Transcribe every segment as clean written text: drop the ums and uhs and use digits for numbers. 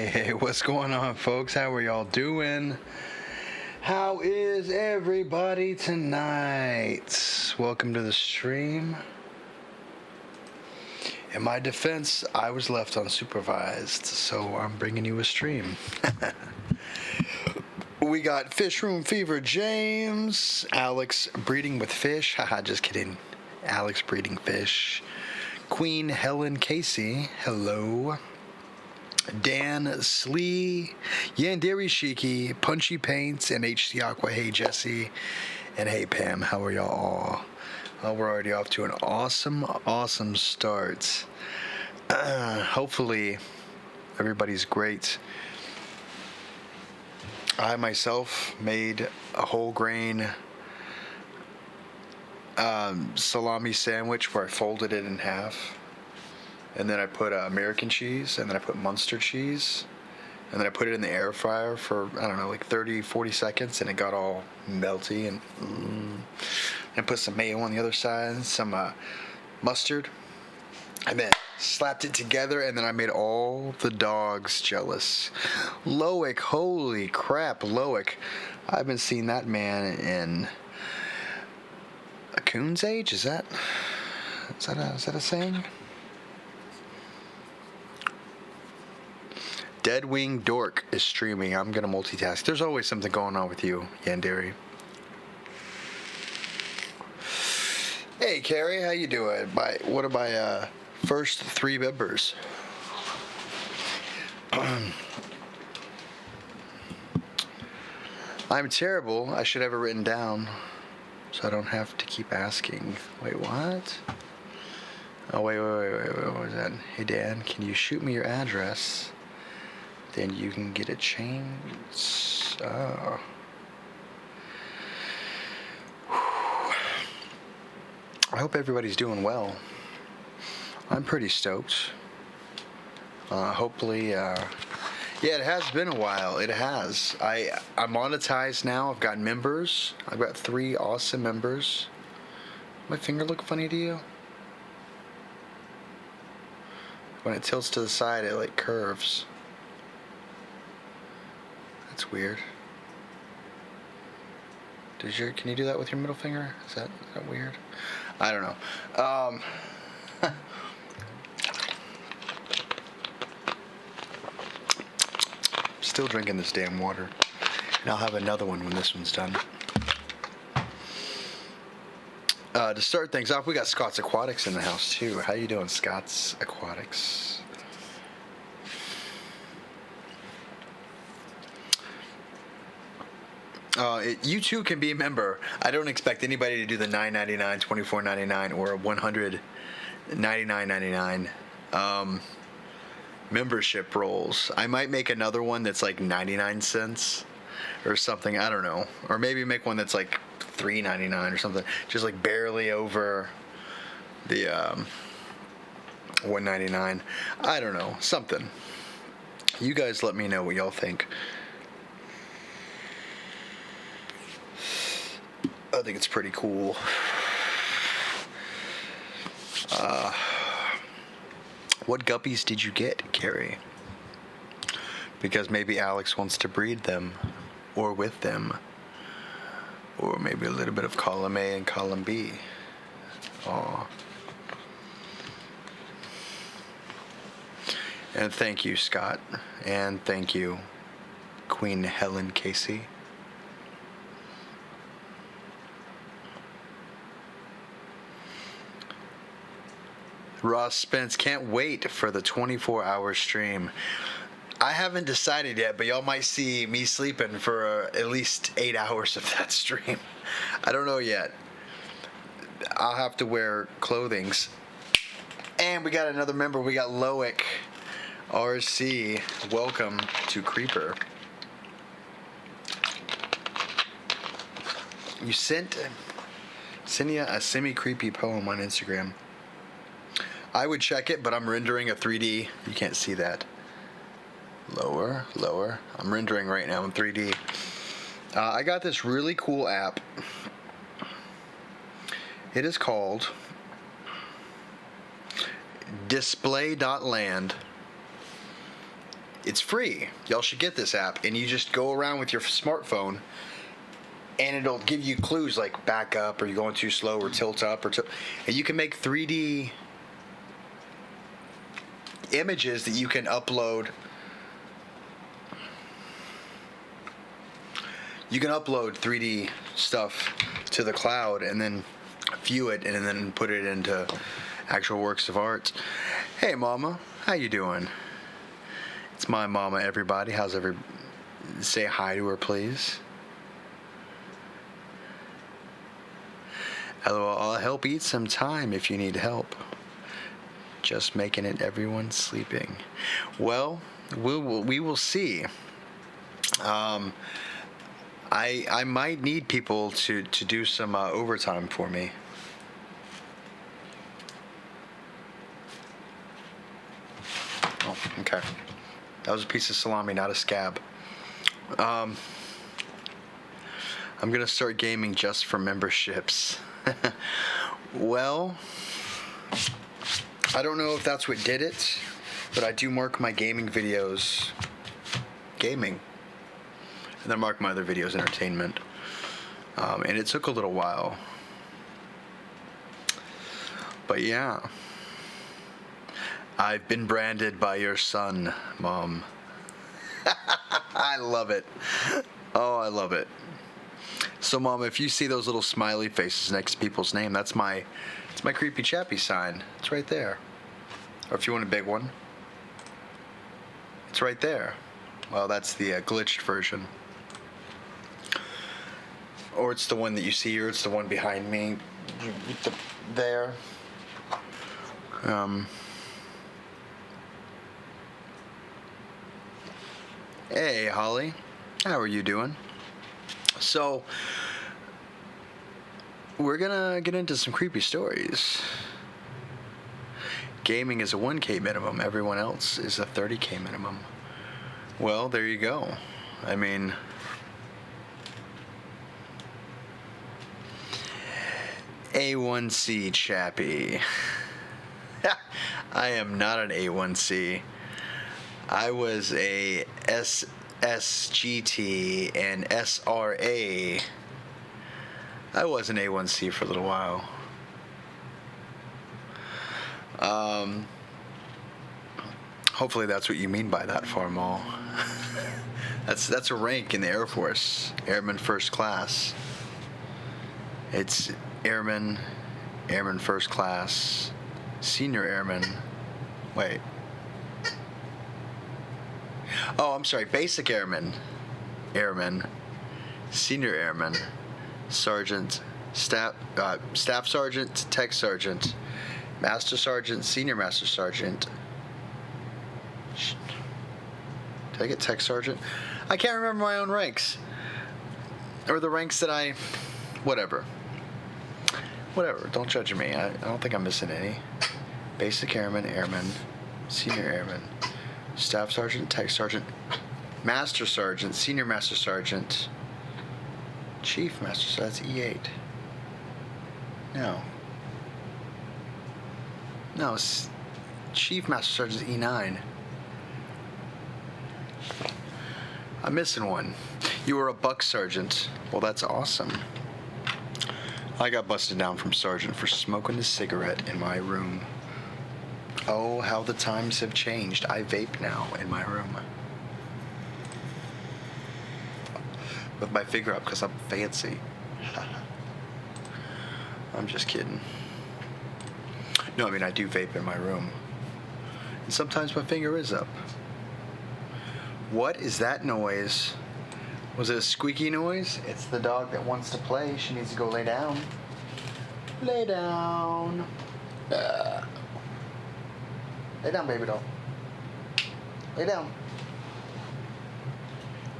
Hey, what's going on, folks? How are y'all doing? How is everybody tonight? Welcome to the stream. In my defense, I was left unsupervised, so I'm bringing you a stream. We got Fish Room Fever James, Alex Breeding with Fish, haha, just kidding. Alex Breeding Fish, Queen Helen Casey, hello. Dan Slee, Yandere Shiki, Punchy Paints, and HC Aqua. Hey Jesse, and hey Pam, how are y'all all? We're already off to an awesome start. Hopefully everybody's great. I myself made a whole grain salami sandwich where I folded it in half. And then I put American cheese, and then I put Munster cheese, and then I put it in the air fryer for, I don't know, like 30, 40 seconds, and it got all melty, and put some mayo on the other side, some mustard, and then slapped it together, and then I made all the dogs jealous. Loic, holy crap, Loic. I haven't seen that man in a coon's age? Is that a saying? Deadwing Dork is streaming. I'm going to multitask. There's always something going on with you, Yandere. Hey, Carrie, how you doing? What are my first 3 members? I'm terrible. I should have it written down so I don't have to keep asking. Wait, what? Oh, wait. What was that? Hey, Dan, can you shoot me your address? Then you can get it changed. Oh. I hope everybody's doing well. I'm pretty stoked. Hopefully, yeah, it has been a while. It has. I'm monetized now. I've got members. I've got 3 awesome members. My finger look funny to you? When it tilts to the side, it like curves. That's weird. Can you do that with your middle finger? Is that weird? I don't know. Still drinking this damn water. And I'll have another one when this one's done. To start things off, we got Scott's Aquatics in the house too. How you doing, Scott's Aquatics? You too can be a member. I don't expect anybody to do the $9.99, $24.99, or $199.99 membership rolls. I might make another one that's like 99 cents or something. I don't know. Or maybe make one that's like $3.99 or something. Just like barely over the $1.99. I don't know. Something. You guys let me know what y'all think. I think it's pretty cool. What guppies did you get, Carrie? Because maybe Alex wants to breed them, or with them, or maybe a little bit of column A and column B. Aw. And thank you, Scott, and thank you, Queen Helen Casey. Ross Spence, can't wait for the 24-hour stream. I haven't decided yet, but y'all might see me sleeping for at least 8 hours of that stream. I don't know yet. I'll have to wear clothings. And we got another member. We got Loic RC. Welcome to Creeper. You sent Cinia a semi-creepy poem on Instagram. I would check it, but I'm rendering a 3D. You can't see that. Lower. I'm rendering right now in 3D. I got this really cool app. It is called Display.land. It's free. Y'all should get this app, and you just go around with your smartphone, and it'll give you clues like back up, or you're going too slow, or tilt up, and you can make 3D images that you can upload. You can upload 3D stuff to the cloud and then view it and then put it into actual works of art. Hey, Mama, how you doing? It's my mama, everybody. Say hi to her, please. LOL, I'll help eat some time if you need help. Just making it everyone's sleeping. Well, we will see. I might need people to do some overtime for me. Oh, okay. That was a piece of salami, not a scab. I'm gonna start gaming just for memberships. Well, I don't know if that's what did it, but I do mark my gaming videos gaming. And then mark my other videos entertainment. And it took a little while. But yeah. I've been branded by your son, Mom. I love it. Oh, I love it. So, Mom, if you see those little smiley faces next to people's name, it's my creepy Chappy sign. It's right there. Or if you want a big one, it's right there. Well, that's the glitched version. Or it's the one that you see, or it's the one behind me. There. Hey, Holly. How are you doing? So, we're gonna get into some creepy stories. Gaming is a 1K minimum. Everyone else is a 30K minimum. Well, there you go. I mean... A1C Chappy. I am not an A1C. I was a SSGT and SRA. I was an A1C for a little while. Hopefully that's what you mean by that, Farmall. That's a rank in the Air Force, Airman First Class. It's Airman First Class, Senior Airman. Wait. Oh, I'm sorry. Basic Airman, Senior Airman, Sergeant, Staff Sergeant, Tech Sergeant, Master Sergeant, Senior Master Sergeant. Did I get Tech Sergeant? I can't remember my own ranks. Or the ranks that I... Whatever. Don't judge me. I don't think I'm missing any. Basic Airman, Senior Airman, Staff Sergeant, Tech Sergeant, Master Sergeant, Senior Master Sergeant, Chief Master Sergeant. That's E8. No, Chief Master Sergeant is E9. I'm missing one. You were a Buck Sergeant. Well, that's awesome. I got busted down from Sergeant for smoking a cigarette in my room. Oh, how the times have changed. I vape now in my room. With my finger up because I'm fancy. I'm just kidding. No, I mean, I do vape in my room. And sometimes my finger is up. What is that noise? Was it a squeaky noise? It's the dog that wants to play. She needs to go lay down. Lay down. Lay down, baby doll. Lay down.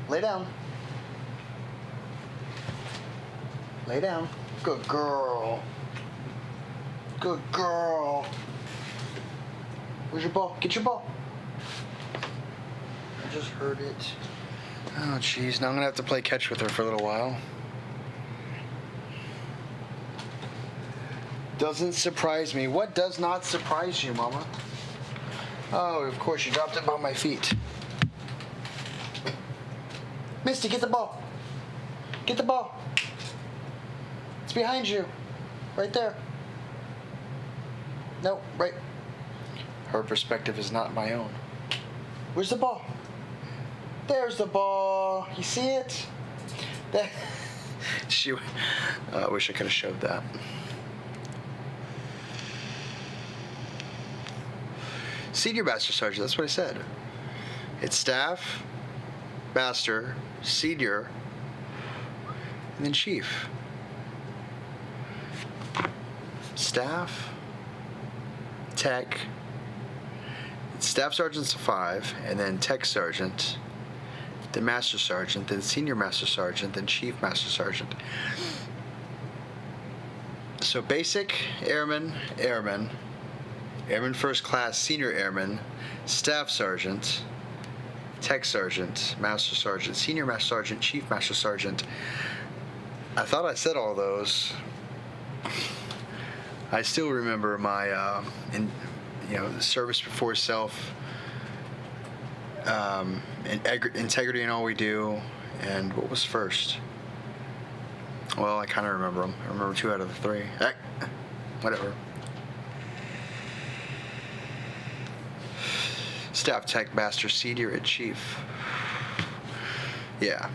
Lay down. Lay down. Good girl. Good girl. Where's your ball? Get your ball. I just heard it. Oh, jeez. Now I'm going to have to play catch with her for a little while. Doesn't surprise me. What does not surprise you, Mama? Oh, of course, you dropped it by my feet. Misty, get the ball. Get the ball. It's behind you. Right there. No, right. Her perspective is not my own. Where's the ball? There's the ball. You see it? That. I wish I could have showed that. Senior Master Sergeant, that's what I said. It's Staff, Master, Senior, and then Chief. Staff, Tech, Staff Sergeant's 5, and then Tech Sergeant, then Master Sergeant, then Senior Master Sergeant, then Chief Master Sergeant. So basic, Airman, Airman, Airman First Class, Senior Airman, Staff Sergeant, Tech Sergeant, Master Sergeant, Senior Master Sergeant, Chief Master Sergeant. I thought I said all those. I still remember my, the service before self, integrity in all we do, and what was first? Well, I kind of remember them. I remember 2 out of the 3. Whatever. Staff, Tech, Master, Senior, and Chief. Yeah.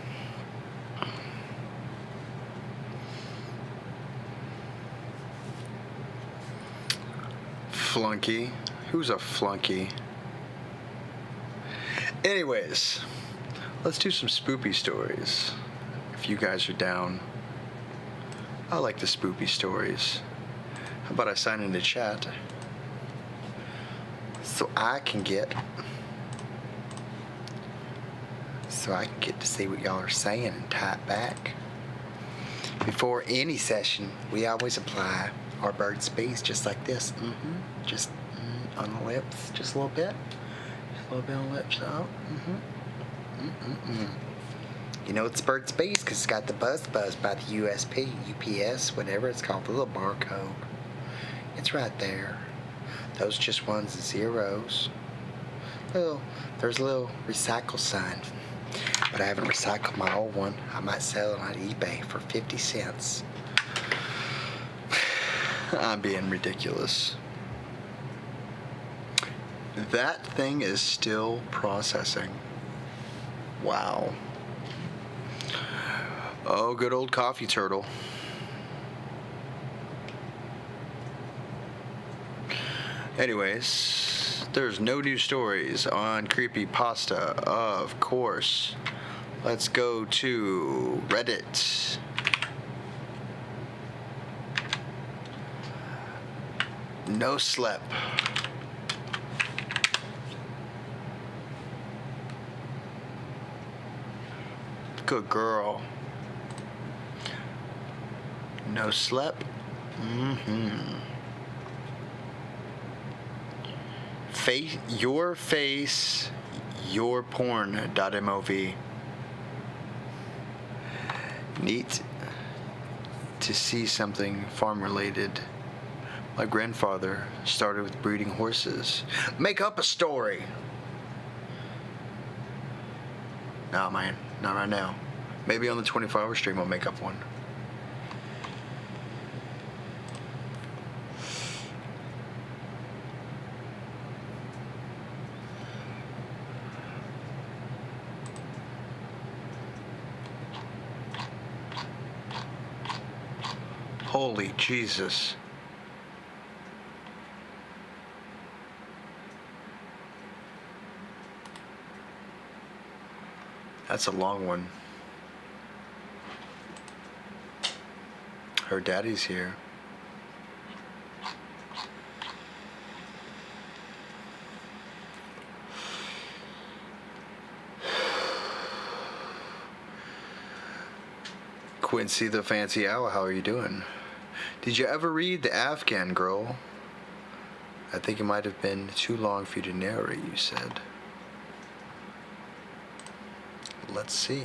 Flunky. Who's a flunky? Anyways, let's do some spoopy stories. If you guys are down. I like the spoopy stories. How about I sign in the chat? So I can get to see what y'all are saying and type back. Before any session, we always apply our Bird's Bees just like this. Just on the lips, just a little bit. Just a little bit on the lips. Oh, You know it's Bird's Bees because it's got the buzz by the USP, UPS, whatever it's called, the little barcode. It's right there. Those just ones and zeros. There's a little recycle sign. But I haven't recycled my old one. I might sell it on eBay for 50 cents. I'm being ridiculous. That thing is still processing. Wow. Oh, good old coffee turtle. Anyways, there's no new stories on creepypasta, of course. Let's go to Reddit. No slep. Good girl. No slep. Your face, your porn.mov. Neat to see something farm related. My grandfather started with breeding horses. Make up a story. Nah, man, not right now. Maybe on the 24-hour stream I'll make up one. Holy Jesus. That's a long one. Her daddy's here. Quincy the Fancy Owl, how are you doing? Did you ever read The Afghan Girl? I think it might have been too long for you to narrate, you said. Let's see.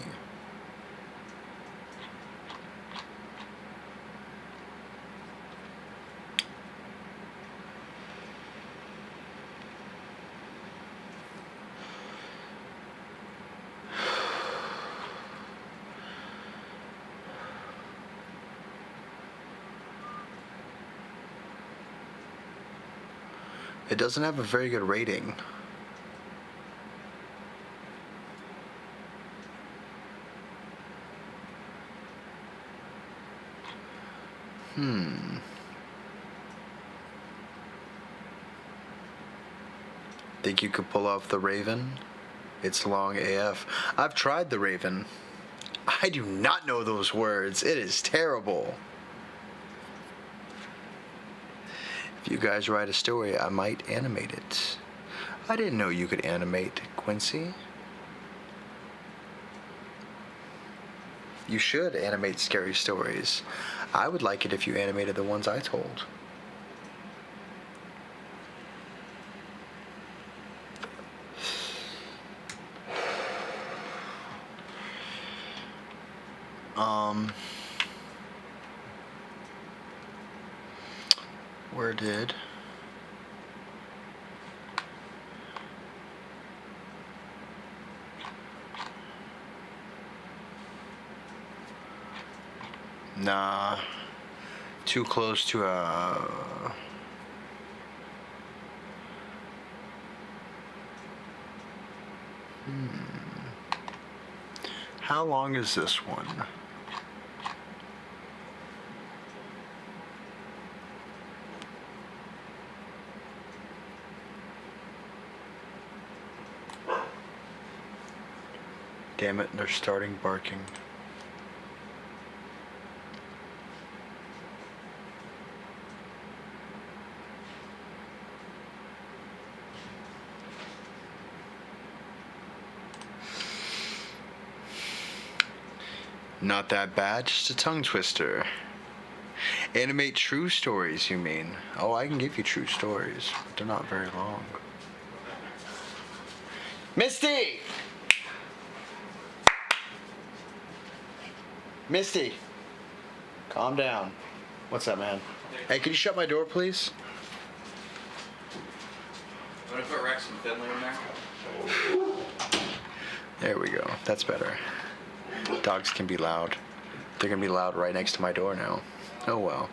It doesn't have a very good rating. Think you could pull off the Raven? It's long AF. I've tried the Raven. I do not know those words. It is terrible. If you guys write a story, I might animate it. I didn't know you could animate, Quincy. You should animate scary stories. I would like it if you animated the ones I told. Where did... Nah. Too close to a... How long is this one? Damn it, they're starting barking. Not that bad, just a tongue twister. Animate true stories, you mean? Oh, I can give you true stories, but they're not very long. Misty! Misty! Calm down. What's up, man? Hey, can you shut my door, please? I'm gonna put Rex and Finley in there. There we go. That's better. Dogs can be loud. They're gonna be loud right next to my door now. Oh well.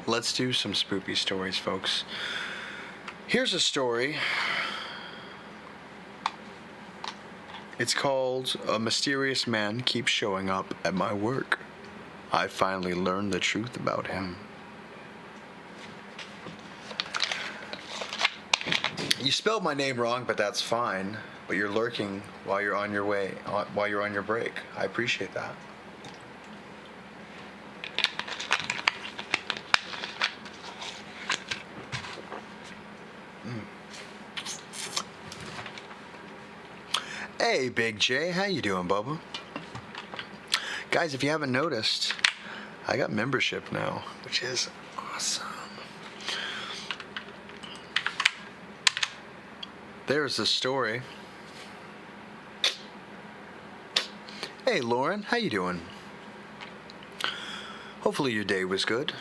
Let's do some spoopy stories, folks. Here's a story. It's called "A Mysterious Man Keeps Showing Up at My Work. I Finally Learned the Truth About Him." You spelled my name wrong, but that's fine. But you're lurking while you're on your way, while you're on your break. I appreciate that. Hey, Big J, how you doing, Bubba? Guys, if you haven't noticed, I got membership now, which is awesome. There's the story. Hey, Lauren, how you doing? Hopefully your day was good.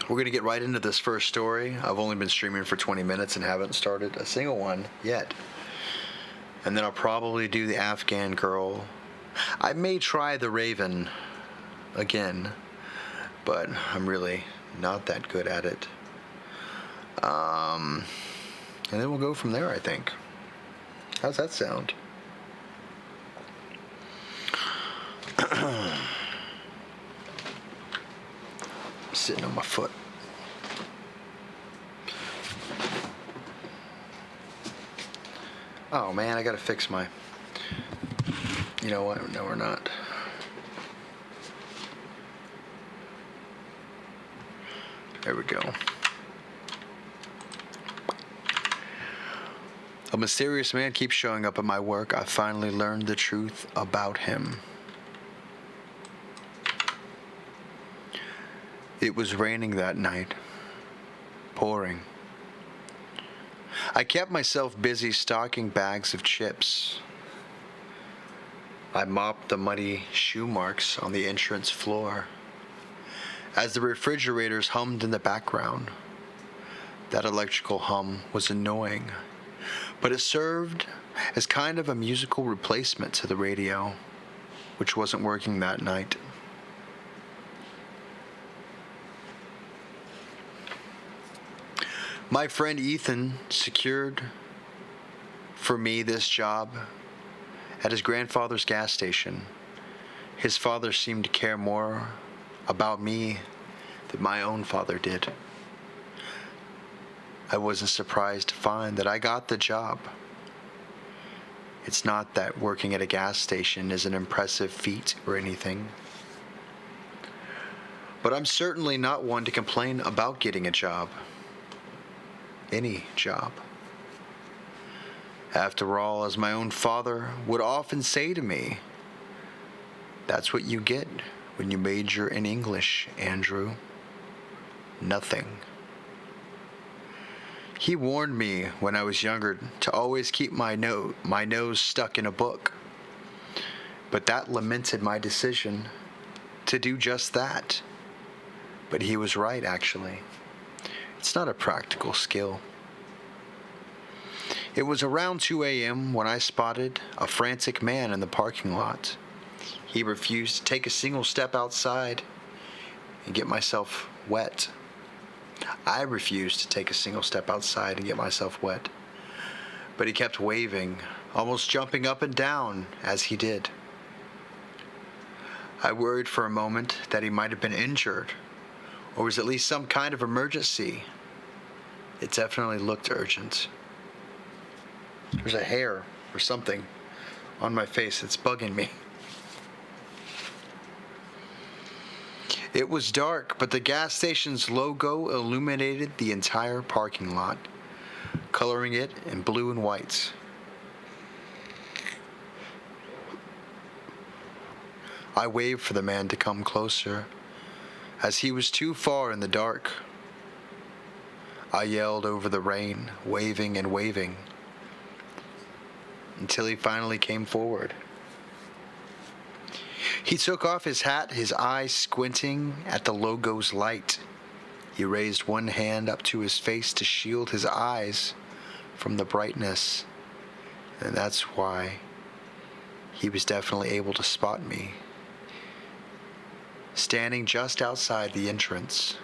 We're going to get right into this first story. I've only been streaming for 20 minutes and haven't started a single one yet. And then I'll probably do the Afghan girl. I may try the Raven again, but I'm really not that good at it. And then we'll go from there, I think. How's that sound? Sitting on my foot. Oh man, I gotta fix my... You know what? No, we're not. There we go. A mysterious man keeps showing up at my work. I finally learned the truth about him. It was raining that night. Pouring. I kept myself busy stocking bags of chips. I mopped the muddy shoe marks on the entrance floor as the refrigerators hummed in the background. That electrical hum was annoying, but it served as kind of a musical replacement to the radio, which wasn't working that night. My friend Ethan secured for me this job at his grandfather's gas station. His father seemed to care more about me than my own father did. I wasn't surprised to find that I got the job. It's not that working at a gas station is an impressive feat or anything, but I'm certainly not one to complain about getting a job. Any job. After all, as my own father would often say to me, that's what you get when you major in English, Andrew. Nothing. He warned me when I was younger to always keep my nose stuck in a book. But that lamented my decision to do just that. But he was right, actually. It's not a practical skill. It was around 2 a.m. when I spotted a frantic man in the parking lot. He refused to take a single step outside and get myself wet. I refused to take a single step outside and get myself wet. But he kept waving, almost jumping up and down as he did. I worried for a moment that he might have been injured, or was at least some kind of emergency. It definitely looked urgent. There's a hair or something on my face that's bugging me. It was dark, but the gas station's logo illuminated the entire parking lot, coloring it in blue and white. I waved for the man to come closer, as he was too far in the dark. I yelled over the rain, waving and waving, until he finally came forward. He took off his hat, his eyes squinting at the logo's light. He raised one hand up to his face to shield his eyes from the brightness, and that's why he was definitely able to spot me, standing just outside the entrance.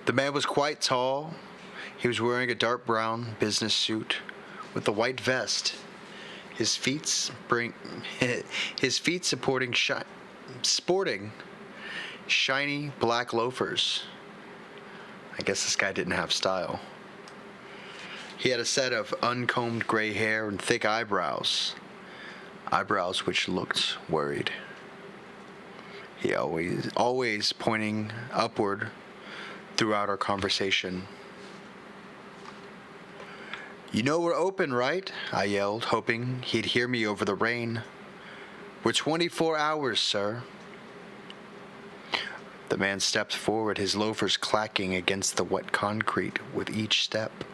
The man was quite tall. He was wearing a dark brown business suit with a white vest. His feet sporting shiny black loafers. I guess this guy didn't have style. He had a set of uncombed gray hair and thick eyebrows which looked worried. He always pointing upward throughout our conversation. "You know we're open, right?" I yelled, hoping he'd hear me over the rain. "We're 24 hours, sir." The man stepped forward, his loafers clacking against the wet concrete with each step.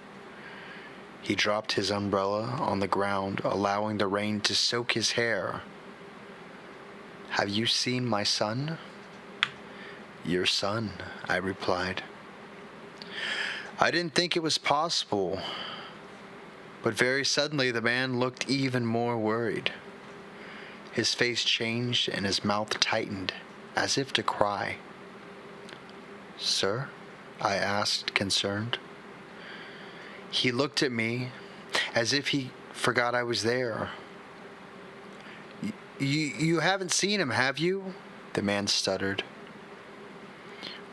He dropped his umbrella on the ground, allowing the rain to soak his hair. "Have you seen my son?" "Your son," I replied. I didn't think it was possible. But very suddenly the man looked even more worried. His face changed and his mouth tightened, as if to cry. "Sir?" I asked, concerned. He looked at me as if he forgot I was there. You haven't seen him, have you?" the man stuttered.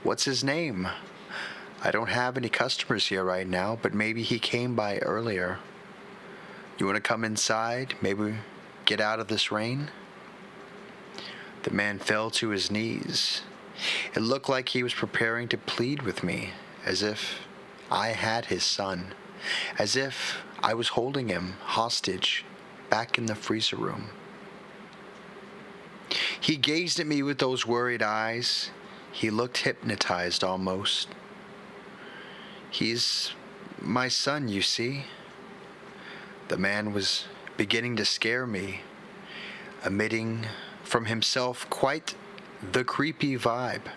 "What's his name?" "I don't have any customers here right now, but maybe he came by earlier. You want to come inside? Maybe get out of this rain?" The man fell to his knees. It looked like he was preparing to plead with me, as if I had his son, as if I was holding him hostage back in the freezer room. He gazed at me with those worried eyes. He looked hypnotized almost. "He's my son, you see." The man was beginning to scare me, emitting from himself quite the creepy vibe.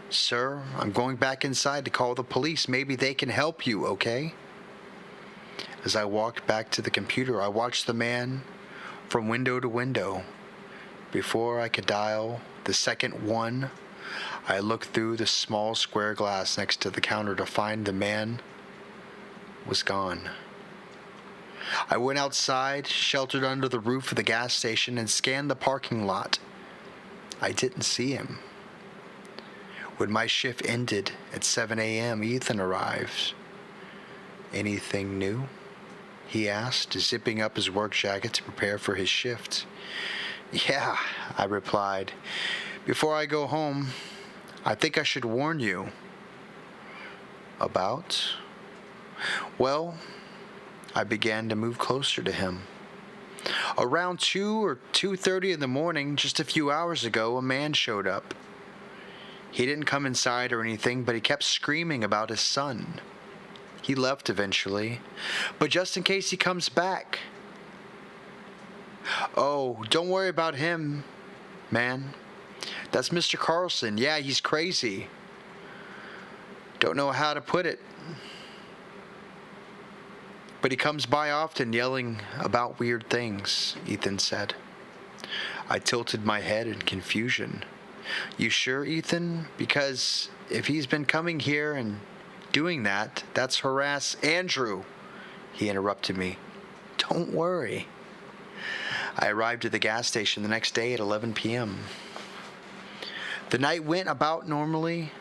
"Sir, I'm going back inside to call the police. Maybe they can help you, okay?" As I walked back to the computer, I watched the man from window to window. Before I could dial the second one, I looked through the small square glass next to the counter to find the man was gone. I went outside, sheltered under the roof of the gas station, and scanned the parking lot. I didn't see him. When my shift ended at 7 a.m., Ethan arrived. "Anything new?" he asked, zipping up his work jacket to prepare for his shift. "Yeah," I replied. "Before I go home, I think I should warn you." "About?" "Well," I began to move closer to him. "Around 2 or 2:30 in the morning, just a few hours ago, a man showed up. He didn't come inside or anything, but he kept screaming about his son. He left eventually, but just in case he comes back." "Oh, don't worry about him, man. That's Mr. Carlson. Yeah, he's crazy. Don't know how to put it. But he comes by often yelling about weird things," Ethan said. I tilted my head in confusion. "You sure, Ethan? Because if he's been coming here and doing that, that's harass—" "Andrew," he interrupted me. "Don't worry." I arrived at the gas station the next day at 11 p.m. The night went about normally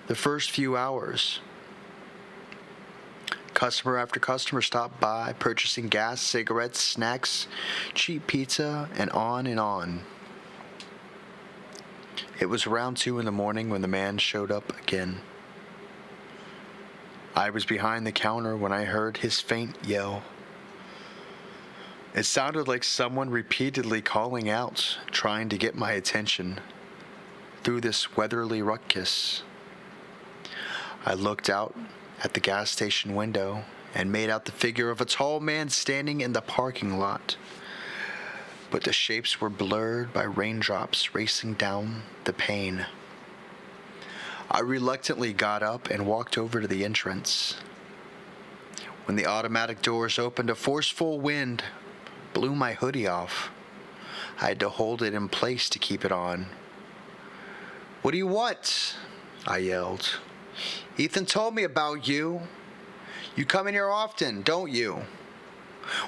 the first few hours. Customer after customer stopped by, purchasing gas, cigarettes, snacks, cheap pizza, and on and on. It was around 2 in the morning when the man showed up again. I was behind the counter when I heard his faint yell. It sounded like someone repeatedly calling out, trying to get my attention through this weatherly ruckus. I looked out at the gas station window and made out the figure of a tall man standing in the parking lot. But the shapes were blurred by raindrops racing down the pane. I reluctantly got up and walked over to the entrance. When the automatic doors opened, a forceful wind blew my hoodie off. I had to hold it in place to keep it on. "What do you want?" I yelled. "Ethan told me about you. You come in here often, don't you?"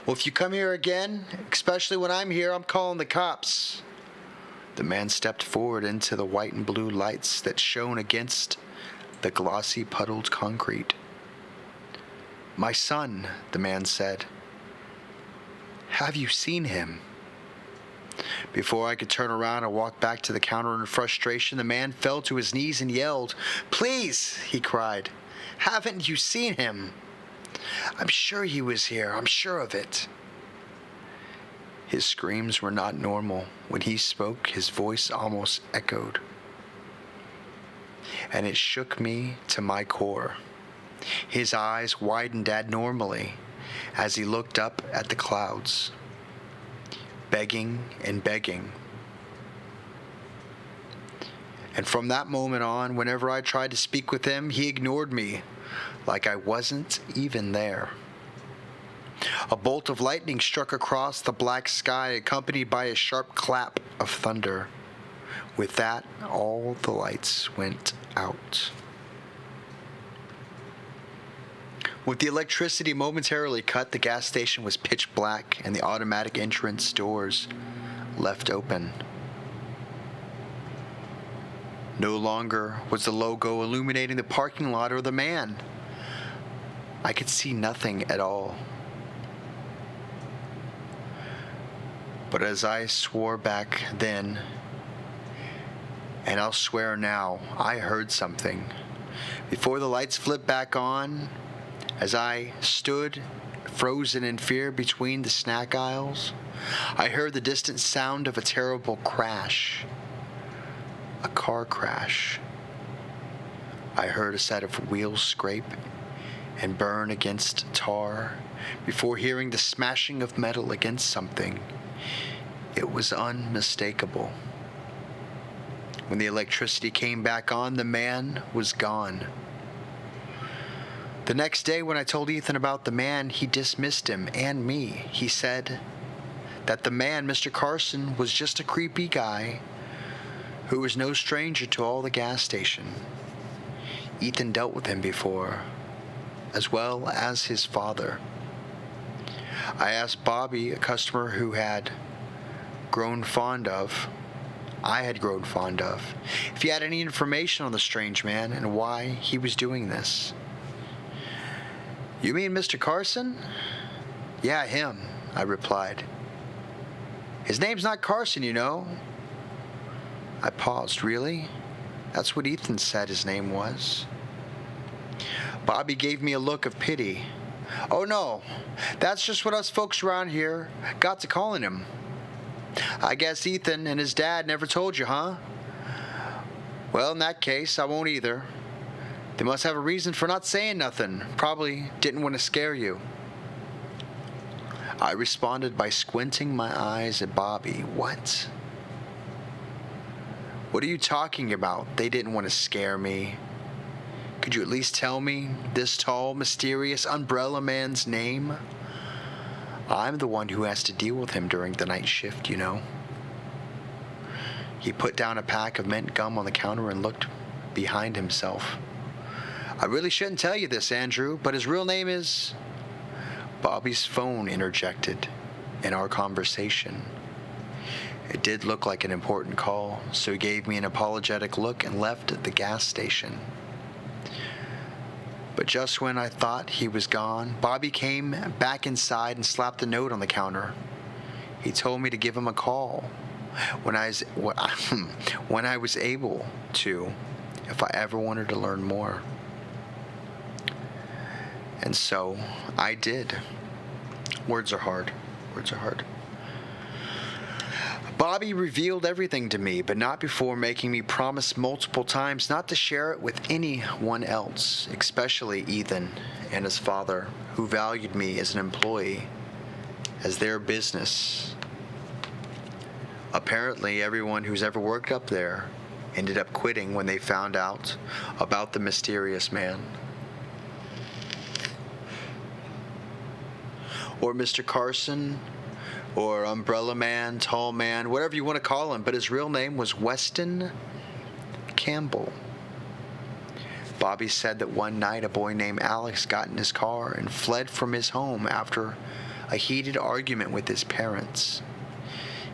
"Well, if you come here again, especially when I'm here, I'm calling the cops." The man stepped forward into the white and blue lights that shone against the glossy puddled concrete. "My son," the man said. "Have you seen him?" Before I could turn around and walk back to the counter in frustration, the man fell to his knees and yelled. "Please," he cried, "haven't you seen him? I'm sure he was here. I'm sure of it." His screams were not normal. When he spoke, his voice almost echoed. And it shook me to my core. His eyes widened abnormally as he looked up at the clouds, begging and begging. And from that moment on, whenever I tried to speak with him, he ignored me like I wasn't even there. A bolt of lightning struck across the black sky, accompanied by a sharp clap of thunder. With that, all the lights went out. With the electricity momentarily cut, the gas station was pitch black and the automatic entrance doors left open. No longer was the logo illuminating the parking lot or the man. I could see nothing at all. But as I swore back then, and I'll swear now, I heard something. Before the lights flipped back on, as I stood frozen in fear between the snack aisles, I heard the distant sound of a terrible crash. A car crash. I heard a set of wheels scrape and burn against tar before hearing the smashing of metal against something. It was unmistakable. When the electricity came back on, the man was gone. The next day, when I told Ethan about the man, he dismissed him and me. He said that the man, Mr. Carson, was just a creepy guy who was no stranger to all the gas station. Ethan dealt with him before, as well as his father. I asked Bobby, a customer who I had grown fond of, if he had any information on the strange man and why he was doing this. "You mean Mr. Carson?" "Yeah, him," I replied. "His name's not Carson, you know." I paused. "Really? That's what Ethan said his name was." Bobby gave me a look of pity. "Oh no, that's just what us folks around here got to calling him. I guess Ethan and his dad never told you, huh? Well, in that case, I won't either. They must have a reason for not saying nothing. Probably didn't want to scare you." I responded by squinting my eyes at Bobby. "What? What are you talking about? They didn't want to scare me. Could you at least tell me this tall, mysterious umbrella man's name? I'm the one who has to deal with him during the night shift, you know." He put down a pack of mint gum on the counter and looked behind himself. "I really shouldn't tell you this, Andrew, but his real name is..." Bobby's phone interjected in our conversation. It did look like an important call, so he gave me an apologetic look and left the gas station. But just when I thought he was gone, Bobby came back inside and slapped a note on the counter. He told me to give him a call when I was able to, if I ever wanted to learn more. And so I did. Words are hard. Words are hard. Bobby revealed everything to me, but not before making me promise multiple times not to share it with anyone else, especially Ethan and his father, who valued me as an employee, as their business. Apparently, everyone who's ever worked up there ended up quitting when they found out about the mysterious man. Or Mr. Carson, or Umbrella Man, Tall Man, whatever you want to call him, but his real name was Weston Campbell. Bobby said that one night a boy named Alex got in his car and fled from his home after a heated argument with his parents.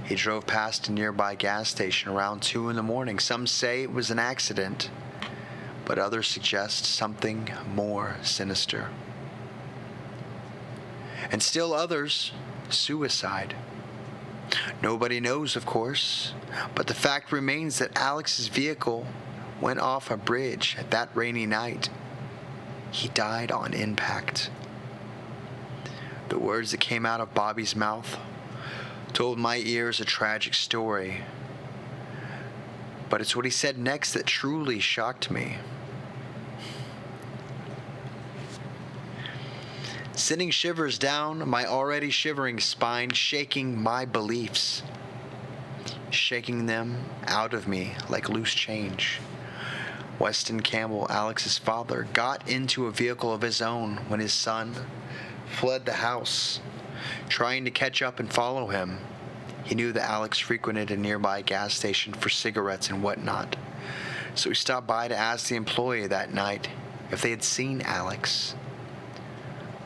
He drove past a nearby gas station around 2 a.m. Some say it was an accident, but others suggest something more sinister. And still others, suicide. Nobody knows, of course, but the fact remains that Alex's vehicle went off a bridge that rainy night. He died on impact. The words that came out of Bobby's mouth told my ears a tragic story, but it's what he said next that truly shocked me. Sending shivers down my already shivering spine, shaking my beliefs, shaking them out of me like loose change. Weston Campbell, Alex's father, got into a vehicle of his own when his son fled the house, trying to catch up and follow him. He knew that Alex frequented a nearby gas station for cigarettes and whatnot, so he stopped by to ask the employee that night if they had seen Alex.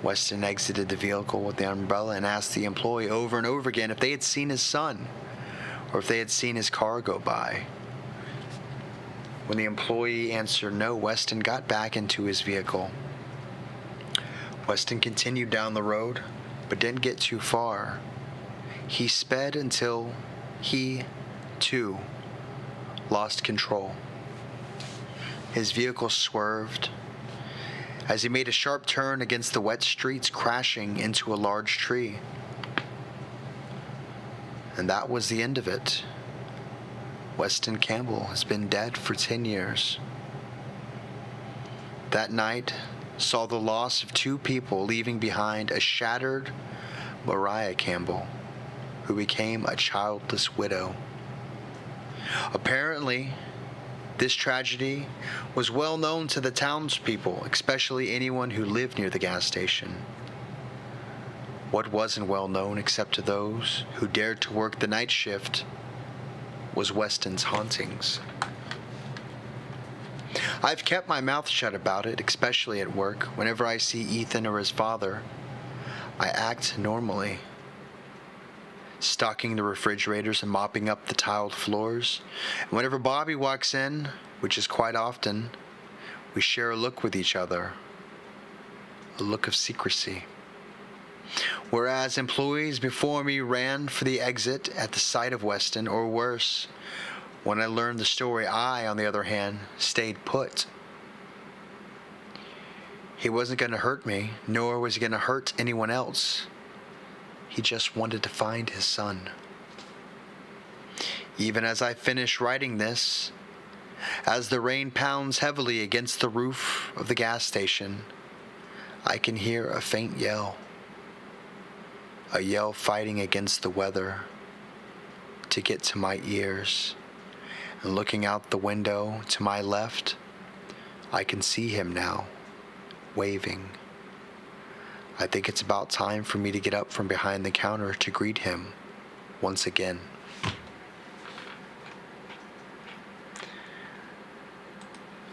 Weston exited the vehicle with the umbrella and asked the employee over and over again if they had seen his son or if they had seen his car go by. When the employee answered no, Weston got back into his vehicle. Weston continued down the road, but didn't get too far. He sped until he, too, lost control. His vehicle swerved as he made a sharp turn against the wet streets, crashing into a large tree. And that was the end of it. Weston Campbell has been dead for 10 years. That night saw the loss of 2 people, leaving behind a shattered Mariah Campbell, who became a childless widow. Apparently, this tragedy was well known to the townspeople, especially anyone who lived near the gas station. What wasn't well known except to those who dared to work the night shift was Weston's hauntings. I've kept my mouth shut about it, especially at work. Whenever I see Ethan or his father, I act normally, stocking the refrigerators and mopping up the tiled floors. And whenever Bobby walks in, which is quite often, we share a look with each other, a look of secrecy. Whereas employees before me ran for the exit at the sight of Weston, or worse, when I learned the story, I, on the other hand, stayed put. He wasn't going to hurt me, nor was he going to hurt anyone else. He just wanted to find his son. Even as I finish writing this, as the rain pounds heavily against the roof of the gas station, I can hear a faint yell. A yell fighting against the weather to get to my ears. And looking out the window to my left, I can see him now, waving. I think it's about time for me to get up from behind the counter to greet him once again.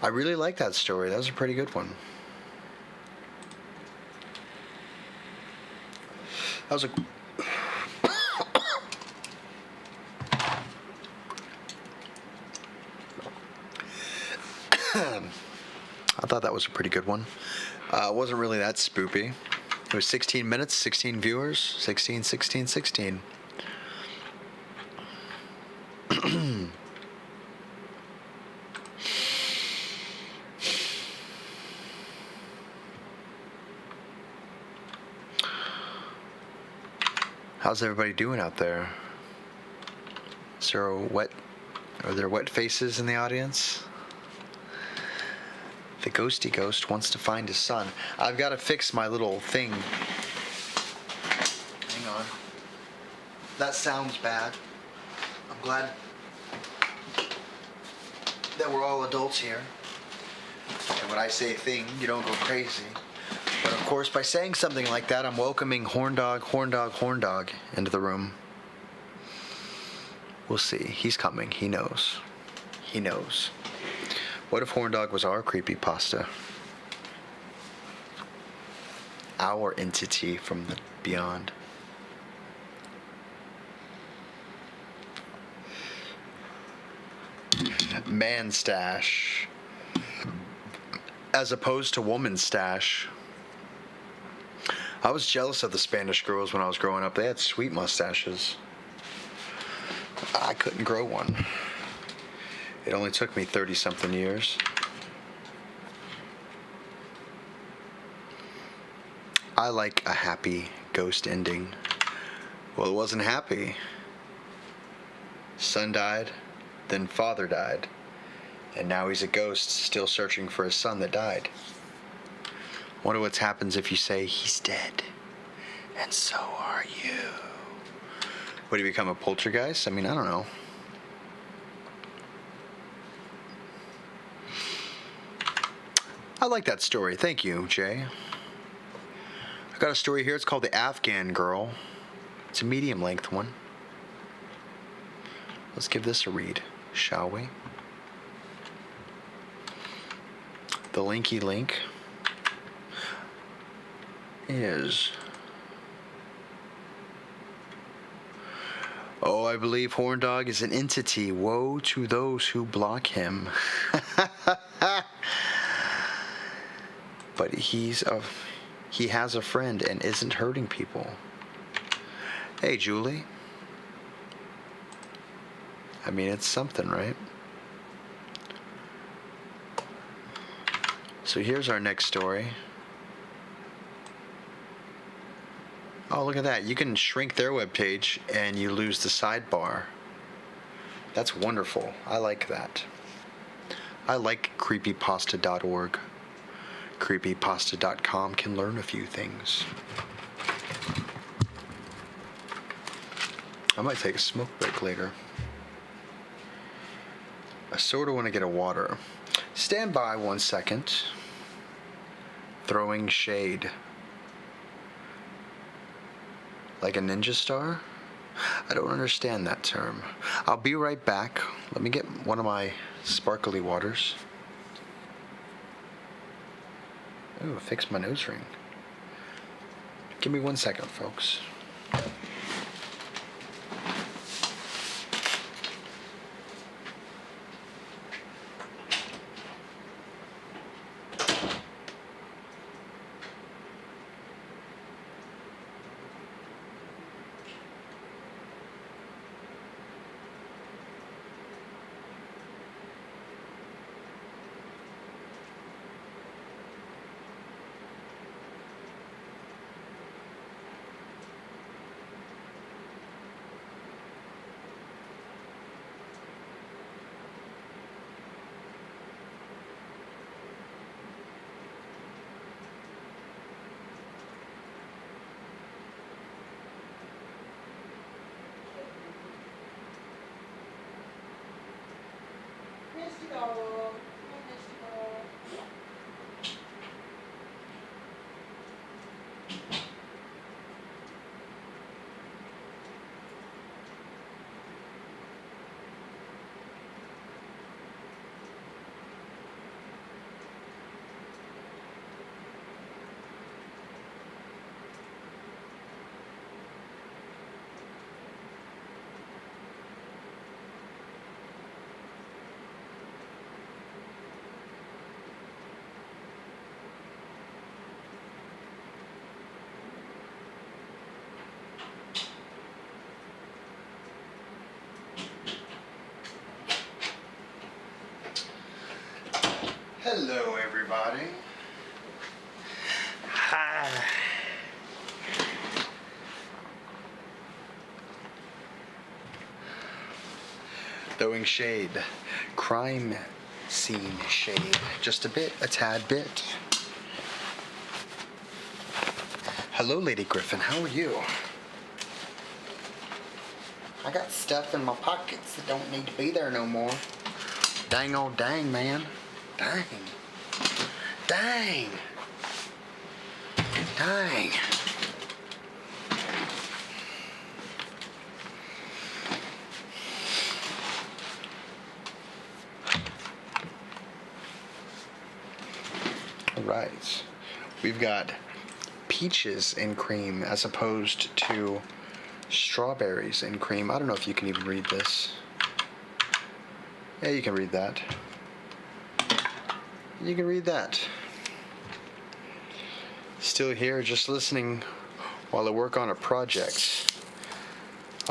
I really like that story. That was a pretty good one. That was a... I thought that was a pretty good one. It wasn't really that spoopy. It was 16 minutes, 16 viewers, 16, 16, 16. How's everybody doing out there? Are there wet faces in the audience? The ghosty ghost wants to find his son. I've got to fix my little thing. Hang on. That sounds bad. I'm glad that we're all adults here. And when I say thing, you don't go crazy. But of course, by saying something like that, I'm welcoming Horn Dog into the room. We'll see. He's coming. He knows. He knows. What if Horn Dog was our creepypasta? Our entity from the beyond. Man stash. As opposed to woman stash. I was jealous of the Spanish girls when I was growing up. They had sweet mustaches. I couldn't grow one. It only took me 30-something years. I like a happy ghost ending. Well, it wasn't happy. Son died, then father died, and now he's a ghost still searching for his son that died. Wonder what happens if you say he's dead, and so are you. Would he become a poltergeist? I mean, I don't know. I like that story. Thank you, Jay. I got a story here. It's called The Afghan Girl. It's a medium-length one. Let's give this a read, shall we? The linky link is... Oh, I believe Horn Dog is an entity. Woe to those who block him. But he has a friend and isn't hurting people. Hey, Julie. I mean, it's something, right? So here's our next story. Oh, look at that. You can shrink their webpage and you lose the sidebar. That's wonderful. I like that. I like creepypasta.org. Creepypasta.com can learn a few things. I might take a smoke break later. I sort of want to get a water. Stand by 1 second. Throwing shade. Like a ninja star? I don't understand that term. I'll be right back. Let me get one of my sparkly waters. Ooh, fix my nose ring. Give me 1 second, folks. Hello, everybody. Hi. Throwing shade. Crime scene shade. Just a bit, a tad bit. Hello, Lady Griffin. How are you? I got stuff in my pockets that don't need to be there no more. Dang old dang, man. Dang. Dang. Dang. All right. We've got peaches in cream as opposed to strawberries in cream. I don't know if you can even read this. Yeah, you can read that. You can read that. Still here, just listening while I work on a project.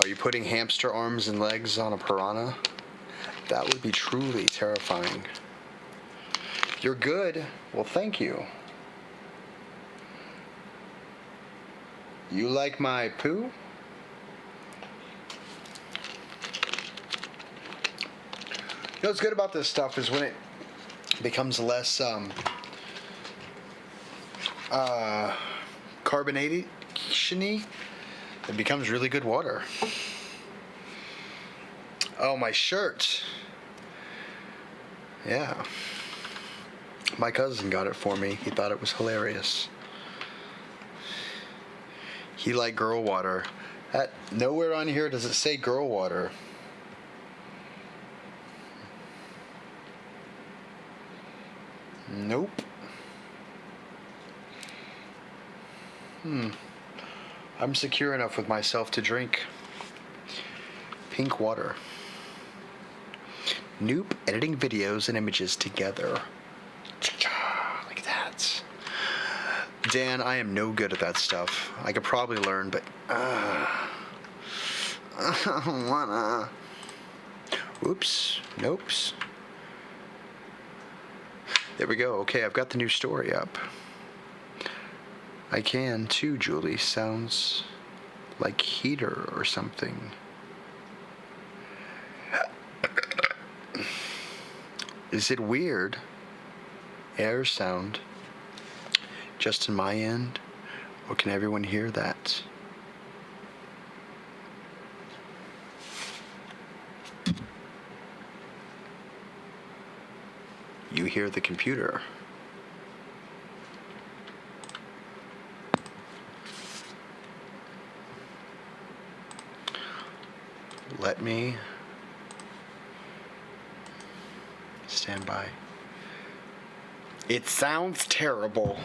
Are you putting hamster arms and legs on a piranha? That would be truly terrifying. You're good. Well, thank you. You like my poo? You know what's good about this stuff is when it becomes less carbonation-y, it becomes really good water. Oh, my shirt. Yeah. My cousin got it for me. He thought it was hilarious. He liked girl water. Nowhere on here does it say girl water. Nope. I'm secure enough with myself to drink pink water. Nope. Editing videos and images together. Like that. Dan, I am no good at that stuff. I could probably learn, but I don't wanna. Oops. Nopes. There we go. Okay, I've got the new story up. I can too, Julie. Sounds like heater or something. Is it weird? Air sound. Just in my end? Or can everyone hear that? You hear the computer. let me stand by. It sounds terrible.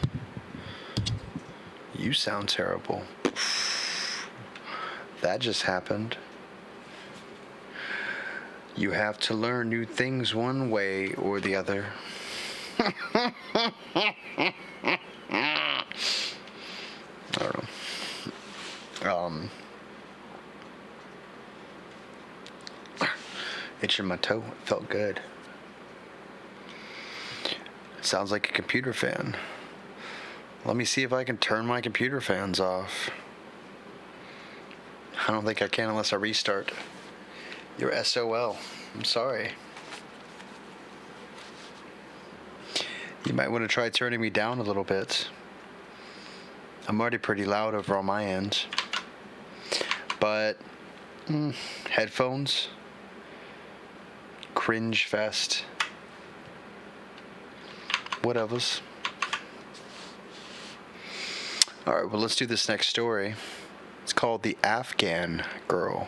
You sound terrible. That just happened. You have to learn new things one way or the other. I don't know. Itching my toe. It felt good. Sounds like a computer fan. Let me see if I can turn my computer fans off. I don't think I can unless I restart. You're SOL. I'm sorry. You might want to try turning me down a little bit. I'm already pretty loud over on my end. But headphones, cringe fest. Whatevers. Alright, well, let's do this next story. It's called The Afghan Girl.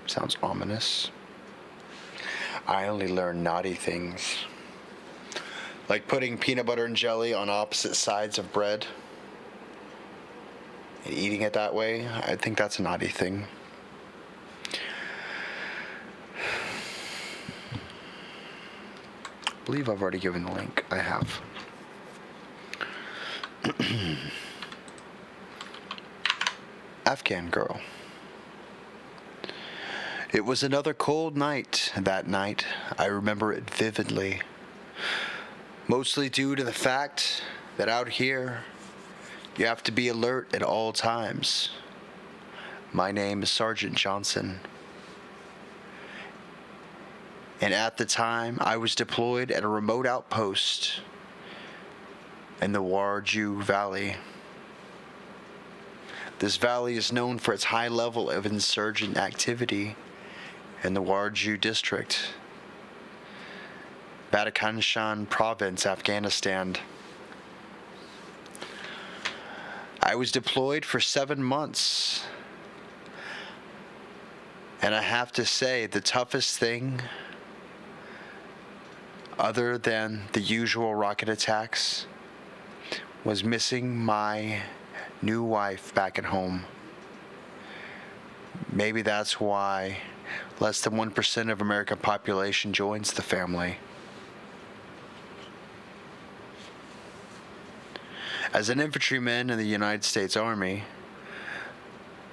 Sounds ominous. I only learn naughty things. Like putting peanut butter and jelly on opposite sides of bread and eating it that way. I think that's a naughty thing. I believe I've already given the link. I have. Afghan Girl. It was another cold night that night. I remember it vividly. Mostly due to the fact that out here, you have to be alert at all times. My name is Sergeant Johnson. And at the time, I was deployed at a remote outpost in the Warju Valley. This valley is known for its high level of insurgent activity in the Warju district, Badakhshan province, Afghanistan. I was deployed for 7 months, and I have to say the toughest thing, other than the usual rocket attacks, was missing my new wife back at home. Maybe that's why less than 1% of American population joins the family. As an infantryman in the United States Army,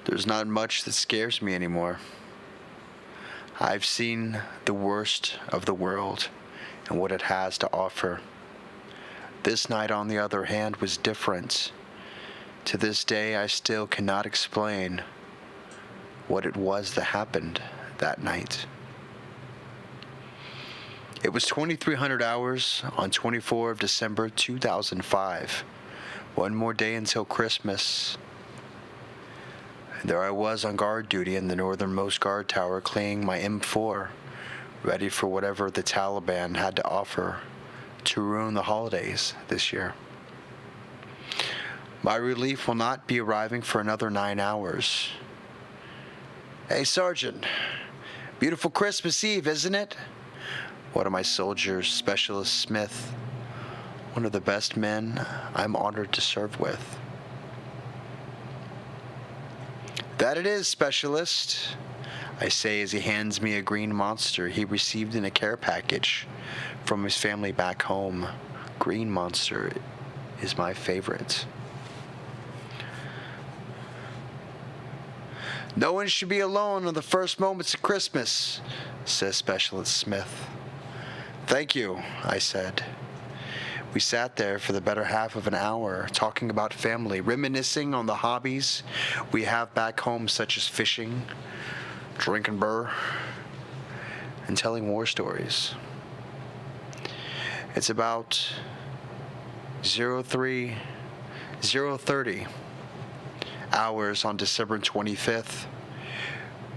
there's not much that scares me anymore. I've seen the worst of the world and what it has to offer. This night, on the other hand, was different. To this day, I still cannot explain what it was that happened that night. It was 2300 hours on 24 of December 2005. One more day until Christmas. There I was on guard duty in the northernmost guard tower, cleaning my M4, ready for whatever the Taliban had to offer to ruin the holidays this year. My relief will not be arriving for another 9 hours. Hey, Sergeant. Beautiful Christmas Eve, isn't it? One of my soldiers, Specialist Smith, one of the best men I'm honored to serve with. That it is, Specialist, I say as he hands me a green monster he received in a care package from his family back home. Green Monster is my favorite. No one should be alone on the first moments of Christmas, says Specialist Smith. Thank you, I said. We sat there for the better half of an hour, talking about family, reminiscing on the hobbies we have back home, such as fishing, drinking beer, and telling war stories. It's about 030 hours on December 25th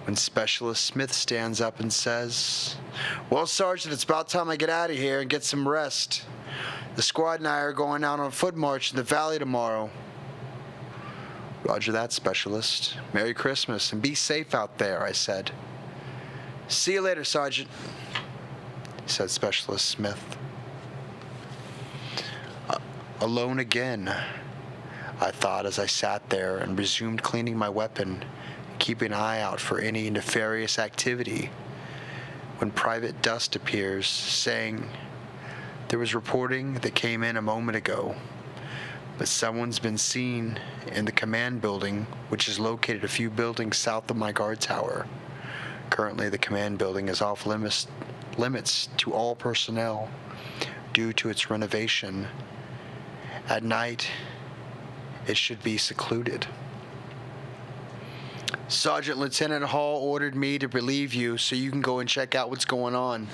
when Specialist Smith stands up and says, "Well, Sergeant, it's about time I get out of here and get some rest. The squad and I are going out on a foot march in the valley tomorrow." Roger that, Specialist. Merry Christmas and be safe out there, I said. See you later, Sergeant, said Specialist Smith. Alone again, I thought as I sat there and resumed cleaning my weapon, keeping an eye out for any nefarious activity, when Private Dust appears, saying, "There was reporting that came in a moment ago, but someone's been seen in the command building, which is located a few buildings south of my guard tower. Currently, the command building is off limits to all personnel due to its renovation. At night, it should be secluded. Sergeant Lieutenant Hall ordered me to relieve you so you can go and check out what's going on,"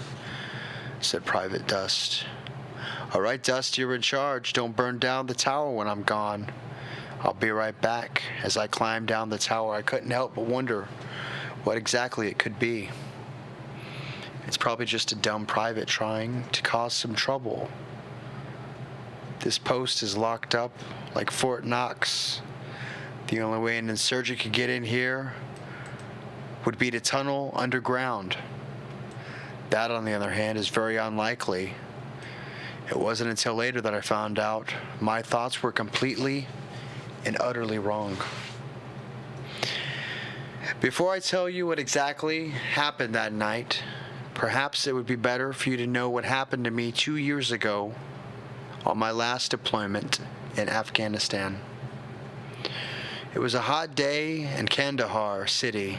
said Private Dust. "All right, Dust, you're in charge. Don't burn down the tower when I'm gone. I'll be right back." As I climbed down the tower, I couldn't help but wonder what exactly it could be. It's probably just a dumb private trying to cause some trouble. This post is locked up like Fort Knox. The only way an insurgent could get in here would be to tunnel underground. That, on the other hand, is very unlikely. It wasn't until later that I found out my thoughts were completely and utterly wrong. Before I tell you what exactly happened that night, perhaps it would be better for you to know what happened to me 2 years ago on my last deployment in Afghanistan. It was a hot day in Kandahar city.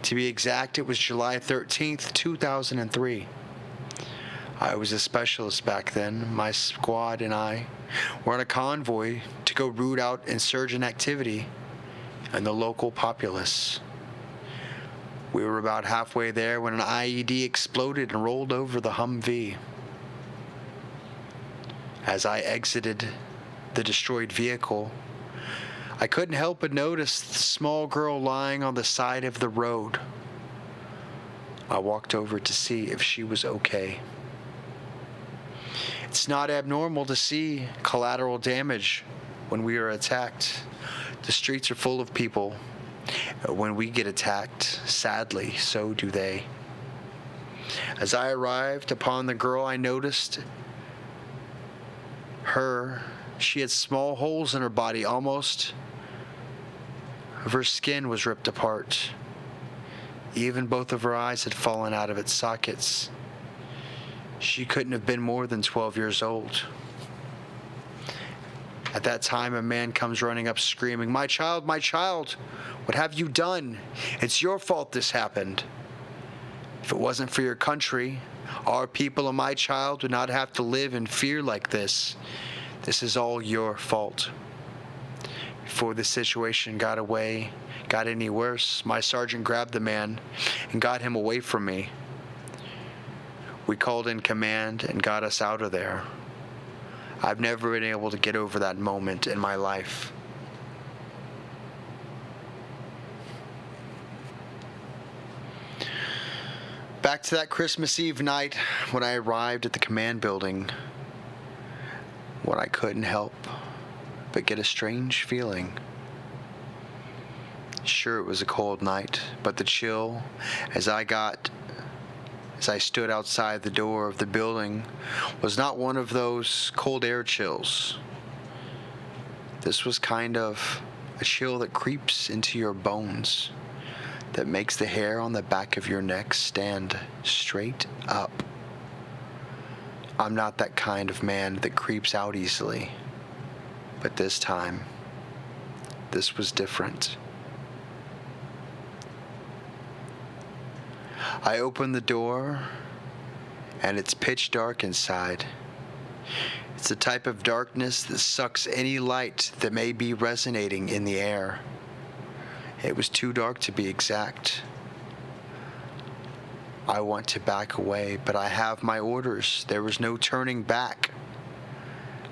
To be exact, it was July 13th, 2003. I was a specialist back then. My squad and I were on a convoy to go root out insurgent activity and the local populace. We were about halfway there when an IED exploded and rolled over the Humvee. As I exited the destroyed vehicle, I couldn't help but notice the small girl lying on the side of the road. I walked over to see if she was okay. It's not abnormal to see collateral damage when we are attacked. The streets are full of people. When we get attacked, sadly, so do they. As I arrived upon the girl, I noticed she had small holes in her body, almost of her skin was ripped apart. Even both of her eyes had fallen out of its sockets. She couldn't have been more than 12 years old. At that time, a man comes running up screaming, my child, what have you done? It's your fault this happened. If it wasn't for your country, our people and my child would not have to live in fear like this. This is all your fault." Before the situation got any worse, my sergeant grabbed the man and got him away from me. We called in command and got us out of there. I've never been able to get over that moment in my life. Back to that Christmas Eve night when I arrived at the command building, when I couldn't help but get a strange feeling. Sure, it was a cold night, but the chill as I stood outside the door of the building was not one of those cold air chills. This was kind of a chill that creeps into your bones, that makes the hair on the back of your neck stand straight up. I'm not that kind of man that creeps out easily, but this time, this was different. I opened the door, and it's pitch dark inside. It's the type of darkness that sucks any light that may be resonating in the air. It was too dark to be exact. I want to back away, but I have my orders. There was no turning back.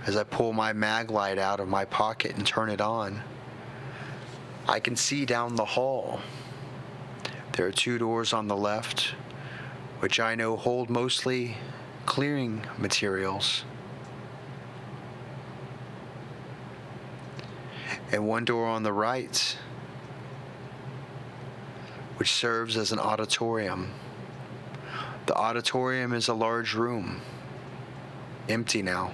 As I pull my mag light out of my pocket and turn it on, I can see down the hall. There are 2 doors on the left, which I know hold mostly clearing materials. and one door on the right, which serves as an auditorium. The auditorium is a large room, empty now,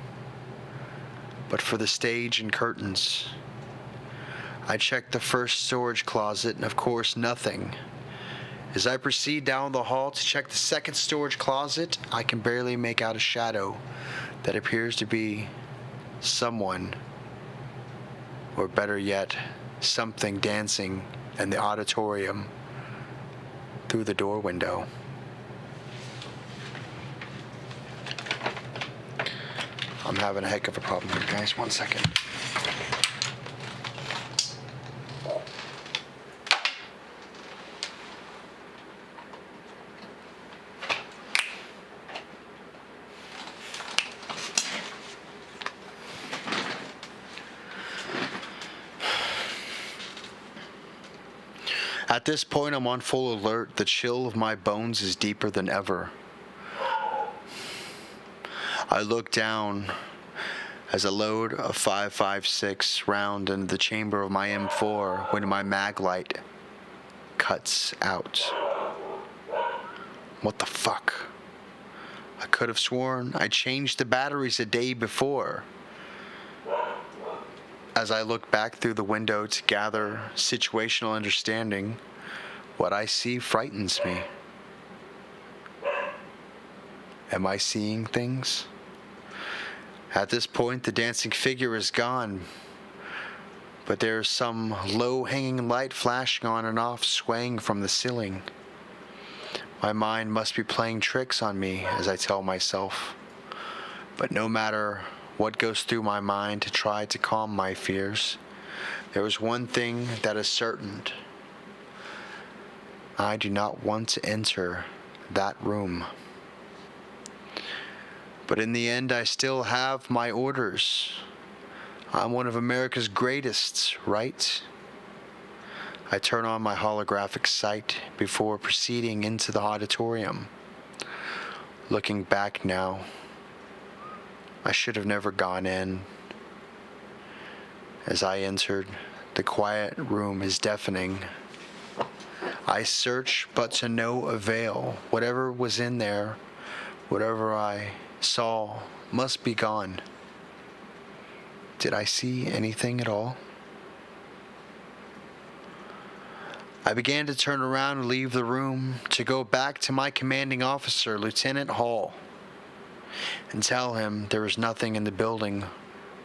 but for the stage and curtains. I check the first storage closet, and of course, nothing. As I proceed down the hall to check the second storage closet, I can barely make out a shadow that appears to be someone, or better yet, something dancing in the auditorium through the door window. I'm having a heck of a problem here, guys. 1 second. At this point, I'm on full alert. The chill of my bones is deeper than ever. I look down as a load of 5.56 round into the chamber of my M4 when my mag light cuts out. What the fuck? I could have sworn I changed the batteries a day before. As I look back through the window to gather situational understanding, what I see frightens me. Am I seeing things? At this point, the dancing figure is gone, but there is some low-hanging light flashing on and off, swaying from the ceiling. My mind must be playing tricks on me, as I tell myself. But no matter what goes through my mind to try to calm my fears, there is one thing that is certain. I do not want to enter that room. But in the end, I still have my orders. I'm one of America's greatest, right? I turn on my holographic sight before proceeding into the auditorium. Looking back now, I should have never gone in. As I entered, the quiet room is deafening. I search, but to no avail. Whatever was in there, whatever I saw, must be gone. Did I see anything at all? I began to turn around and leave the room to go back to my commanding officer, Lieutenant Hall, and tell him there is nothing in the building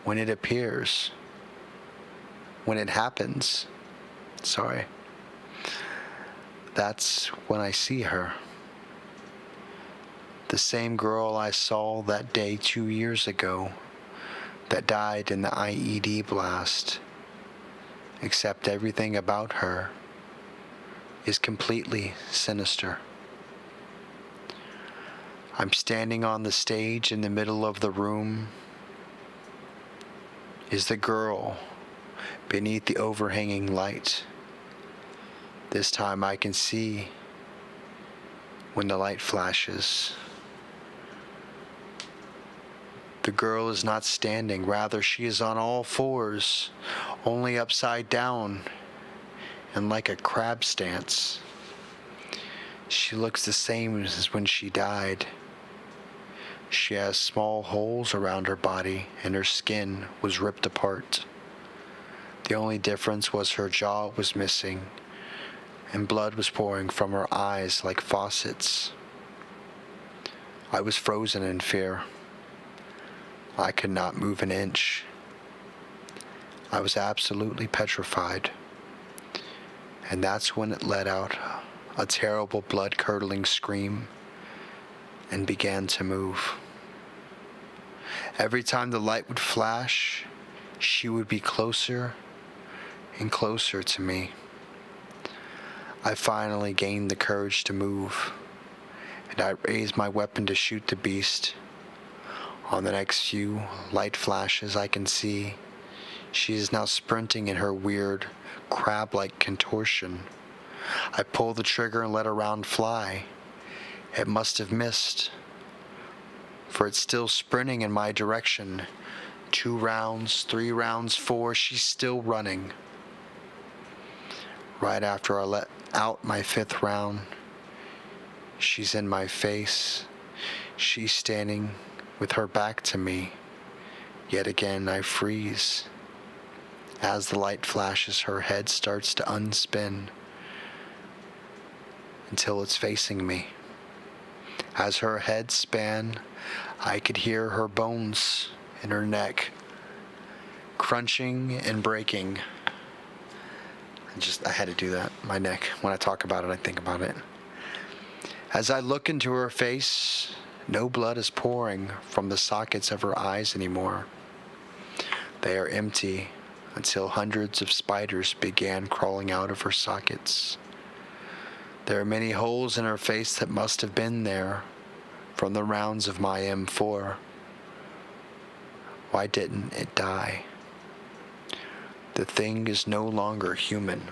when it appears. When it happens. Sorry. That's when I see her. The same girl I saw that day 2 years ago that died in the IED blast. Except everything about her is completely sinister. I'm standing on the stage in the middle of the room. Is the girl beneath the overhanging light. This time I can see when the light flashes. The girl is not standing, rather she is on all fours, only upside down, and like a crab stance. She looks the same as when she died. She has small holes around her body, and her skin was ripped apart. The only difference was her jaw was missing, and blood was pouring from her eyes like faucets. I was frozen in fear. I could not move an inch. I was absolutely petrified. And that's when it let out a terrible blood-curdling scream and began to move. Every time the light would flash, she would be closer and closer to me. I finally gained the courage to move, and I raised my weapon to shoot the beast. On the next few light flashes, I can see she is now sprinting in her weird, crab-like contortion. I pull the trigger and let a round fly. It must have missed, for it's still sprinting in my direction, 2 rounds, 3 rounds, 4, she's still running. Right after I let out my 5th round, she's in my face. She's standing with her back to me. Yet again, I freeze. As the light flashes, her head starts to unspin until it's facing me. As her head span, I could hear her bones in her neck crunching and breaking. I had to do that. My neck. When I talk about it, I think about it. As I look into her face, no blood is pouring from the sockets of her eyes anymore. They are empty until hundreds of spiders began crawling out of her sockets. There are many holes in her face that must have been there from the rounds of my M4. Why didn't it die? The thing is no longer human.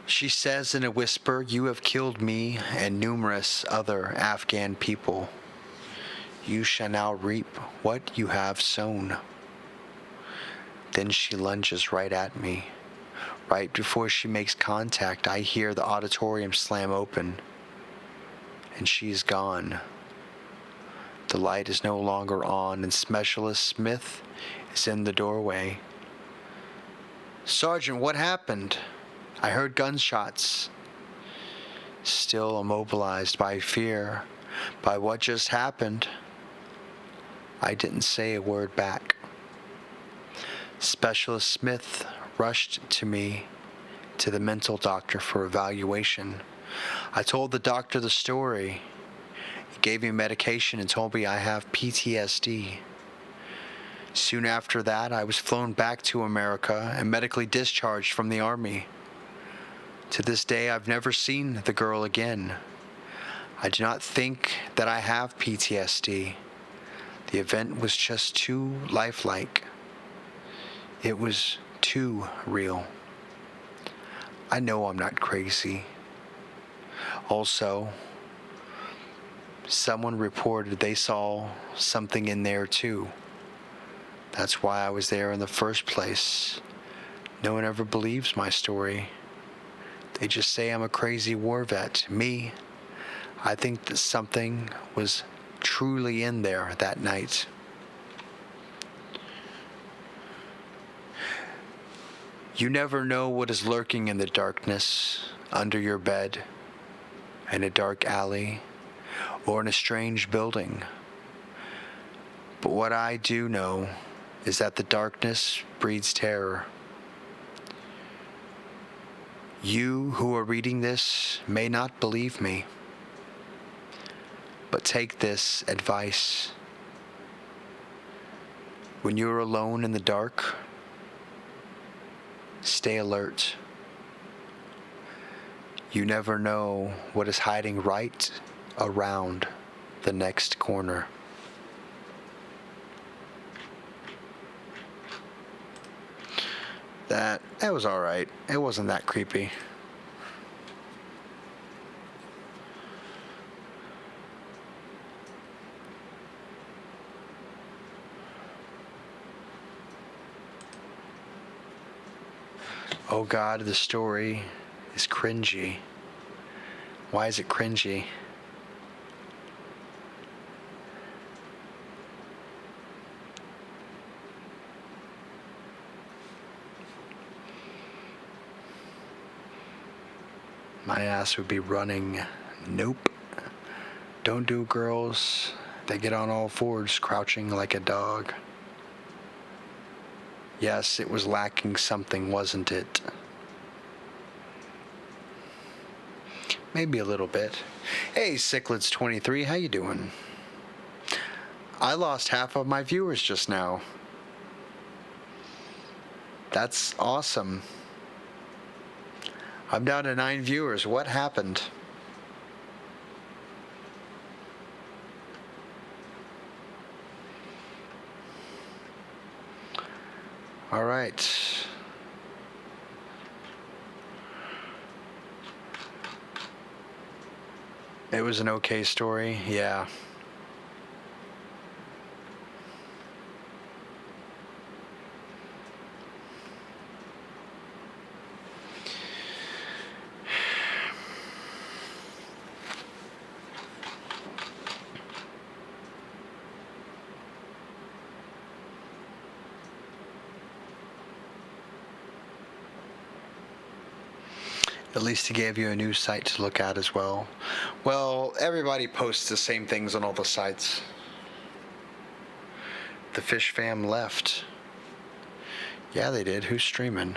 She says in a whisper, "You have killed me and numerous other Afghan people. You shall now reap what you have sown." Then she lunges right at me. Right before she makes contact, I hear the auditorium slam open, and she's gone. The light is no longer on, and Specialist Smith is in the doorway. "Sergeant, what happened? I heard gunshots." Still immobilized by fear, by what just happened, I didn't say a word back. Specialist Smith rushed me to the mental doctor for evaluation. I told the doctor the story. He gave me medication and told me I have PTSD. Soon after that, I was flown back to America and medically discharged from the Army. To this day, I've never seen the girl again. I do not think that I have PTSD. The event was just too lifelike. It was too real. I know I'm not crazy. Also, someone reported they saw something in there too. That's why I was there in the first place. No one ever believes my story. They just say I'm a crazy war vet. Me, I think that something was truly in there that night. You never know what is lurking in the darkness, under your bed, in a dark alley, or in a strange building. But what I do know is that the darkness breeds terror. You who are reading this may not believe me, but take this advice. When you're alone in the dark, stay alert. You never know what is hiding right around the next corner. That was all right. It wasn't that creepy. Oh God, the story is cringy. Why is it cringy? My ass would be running. Nope. Don't do girls. They get on all fours, crouching like a dog. Yes, it was lacking something, wasn't it? Maybe a little bit. Hey, Cichlids23, how you doing? I lost half of my viewers just now. That's awesome. I'm down to 9 viewers. What happened? All right. It was an okay story, yeah. At least he gave you a new site to look at as well. Well, everybody posts the same things on all the sites. The Fish Fam left. Yeah, they did. Who's streaming?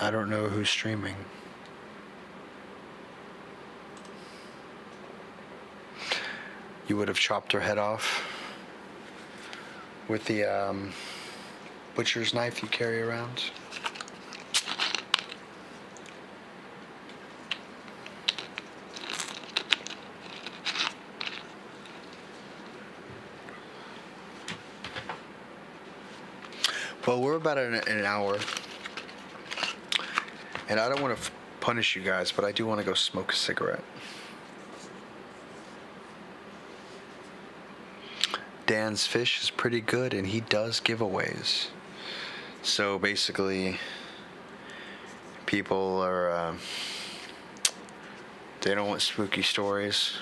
I don't know who's streaming. You would have chopped her head off with the butcher's knife you carry around. Well, we're about an hour. And I don't want to punish you guys, but I do want to go smoke a cigarette. Dan's Fish is pretty good, and he does giveaways. So basically, people are, they don't want spooky stories.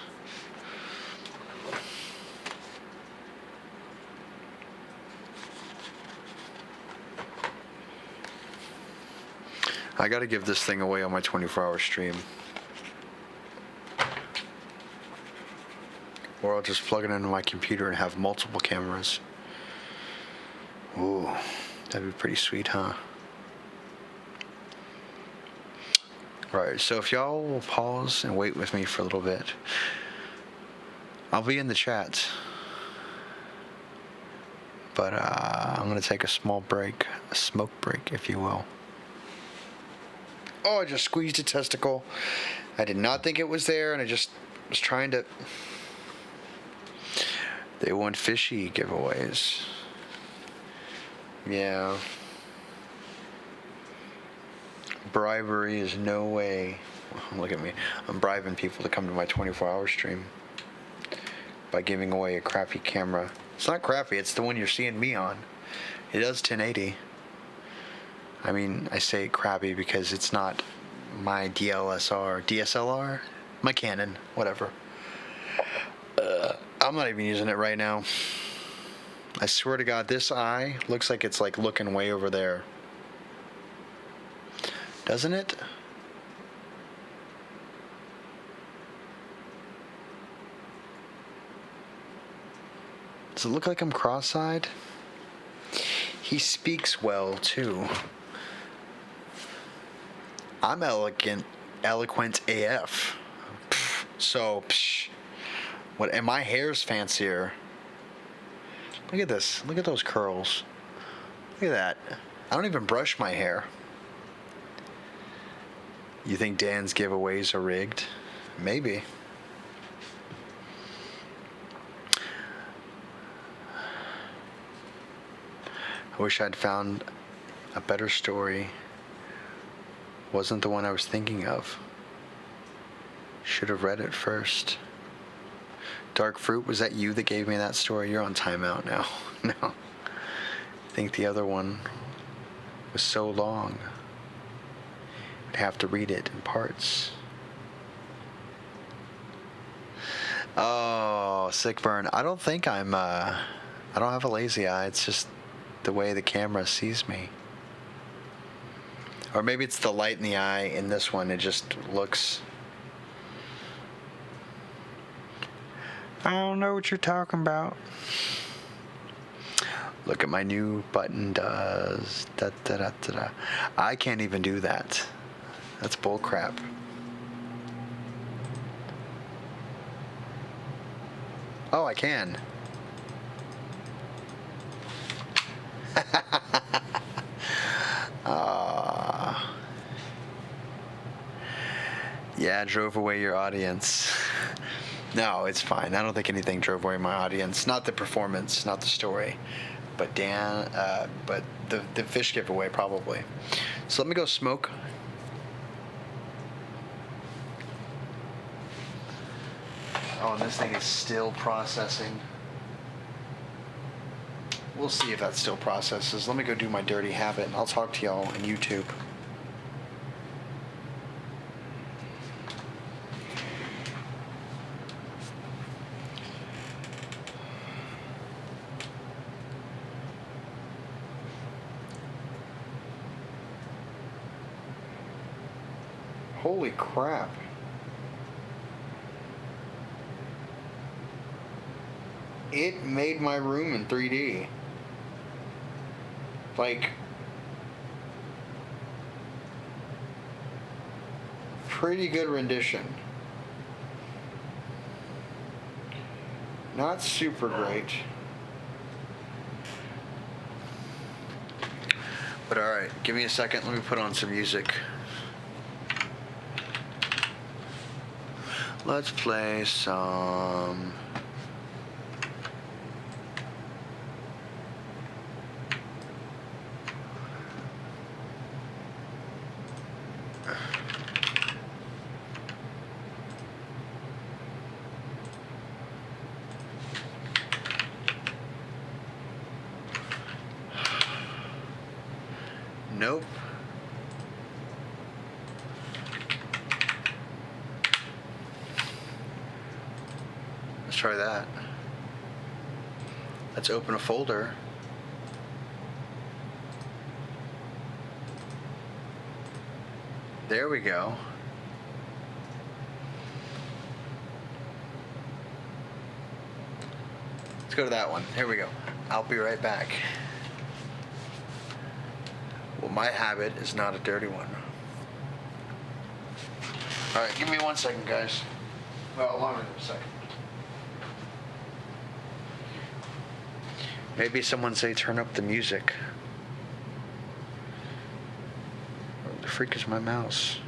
I gotta give this thing away on my 24-hour stream. Or I'll just plug it into my computer and have multiple cameras. Ooh, that'd be pretty sweet, huh? Right, so if y'all will pause and wait with me for a little bit, I'll be in the chat. But I'm gonna take a small break, a smoke break, if you will. Oh, I just squeezed a testicle. I did not think it was there, and I just was trying to... They want fishy giveaways. Yeah. Bribery is no way. Look at me. I'm bribing people to come to my 24-hour stream by giving away a crappy camera. It's not crappy, it's the one you're seeing me on. It does 1080. I mean, I say crappy because it's not my DSLR, my Canon, whatever. I'm not even using it right now. I swear to God, this eye looks like it's like looking way over there. Doesn't it? Does it look like I'm cross-eyed? He speaks well, too. I'm eloquent AF. So, what? And my hair's fancier. Look at this. Look at those curls. Look at that. I don't even brush my hair. You think Dan's giveaways are rigged? Maybe. I wish I'd found a better story. Wasn't the one I was thinking of. Should have read it first. Dark Fruit, was that you that gave me that story? You're on timeout now. No. I think the other one was so long. I'd have to read it in parts. Oh, sick burn. I don't think I don't have a lazy eye. It's just the way the camera sees me. Or maybe it's the light in the eye. In this one, it just looks... I don't know what you're talking about. Look at my new button does. Da, da, da, da, da. I can't even do that. That's bull crap. Oh, I can. Yeah, drove away your audience. No, it's fine. I don't think anything drove away my audience. Not the performance, not the story, but but the fish giveaway probably. So let me go smoke. Oh, and this thing is still processing. We'll see if that still processes. Let me go do my dirty habit, and I'll talk to y'all on YouTube. Holy crap. It made my room in 3D. Like, pretty good rendition. Not super great. But alright, give me a second. Let me put on some music. Let's play some... Nope. Let's try that. Let's open a folder. There we go. Let's go to that one. Here we go. I'll be right back. Well, my habit is not a dirty one. Alright, give me 1 second, guys. Well, longer than a second. Maybe someone say turn up the music. Where the freak is my mouse?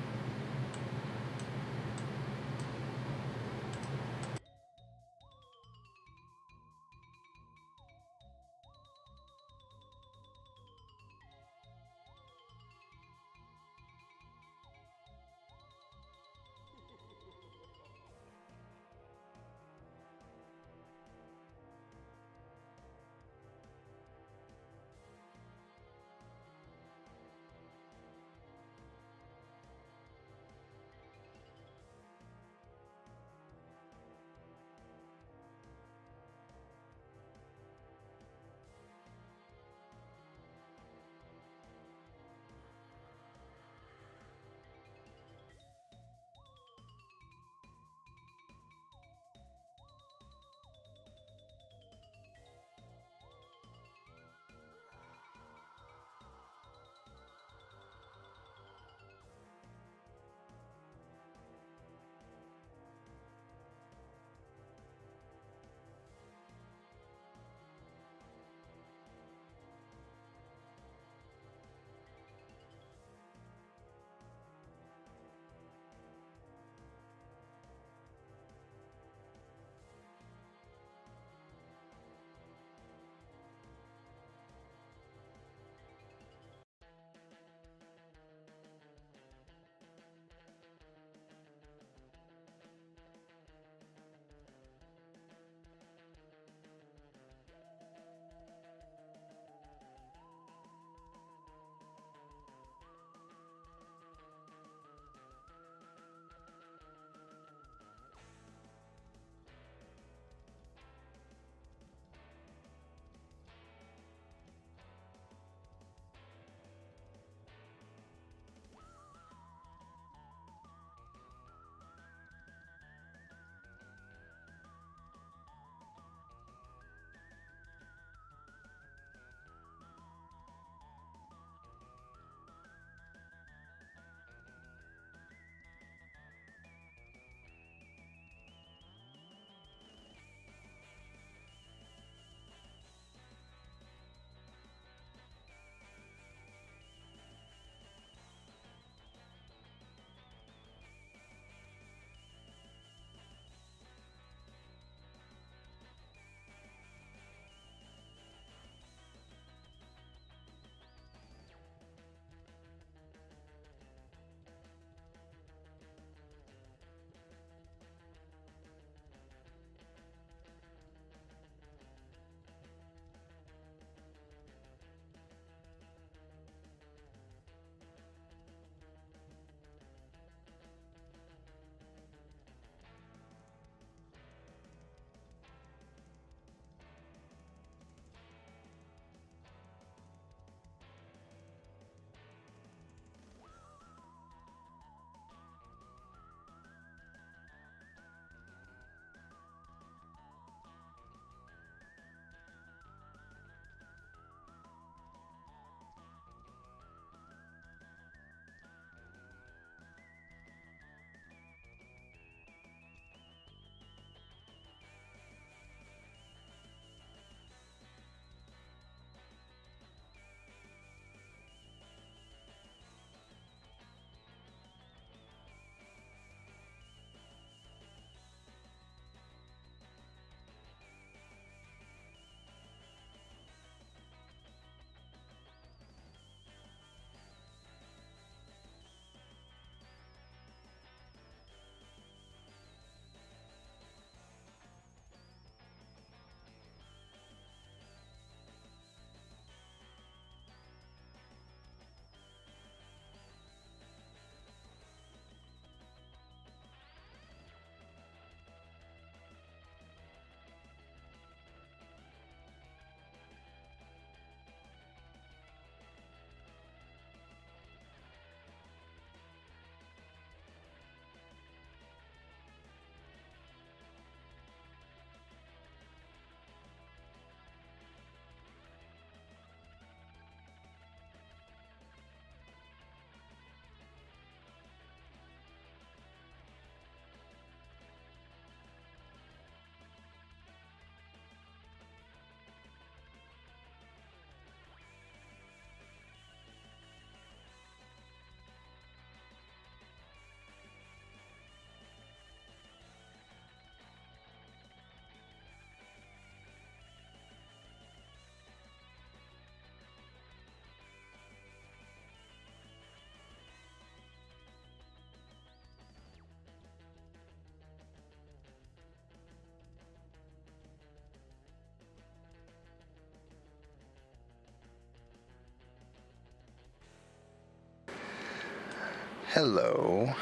Hello.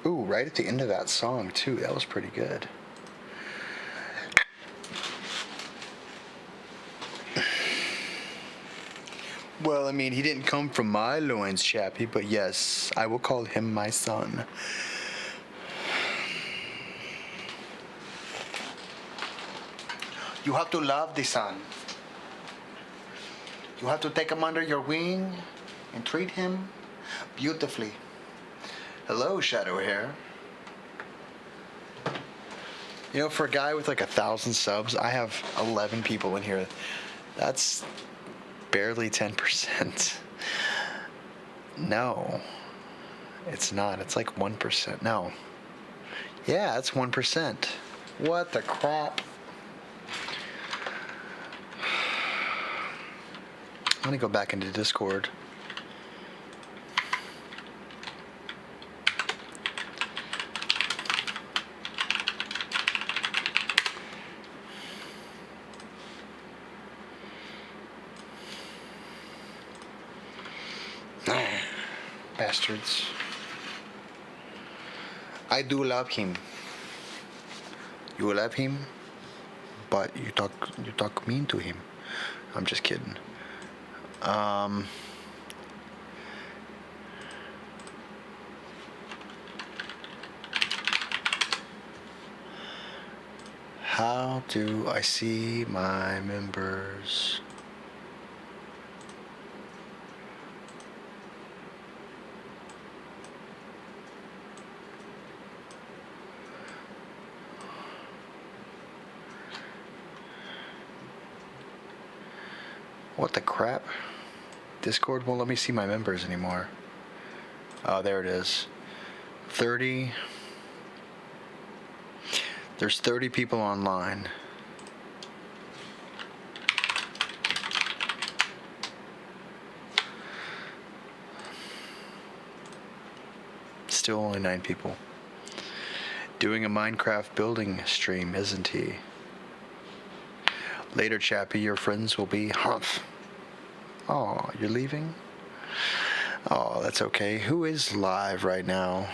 Ooh, right at the end of that song, too. That was pretty good. Well, I mean, he didn't come from my loins, Chappy, but yes, I will call him my son. You have to love the son. You have to take him under your wing and treat him beautifully. Hello, Shadow Hair. You know, for a guy with like 1,000 subs, I have 11 people in here. That's barely 10%. No, it's not. It's like 1%. No. Yeah, it's 1%. What the crap? I'm gonna go back into Discord. Bastards. I do love him. You love him, but you talk mean to him. I'm just kidding. How do I see my members? What the crap? Discord won't let me see my members anymore. Oh, there it is. 30. There's 30 people online. Still only 9 people. Doing a Minecraft building stream, isn't he? Later, Chappy, your friends will be humph. Oh, you're leaving? Oh, that's okay. Who is live right now?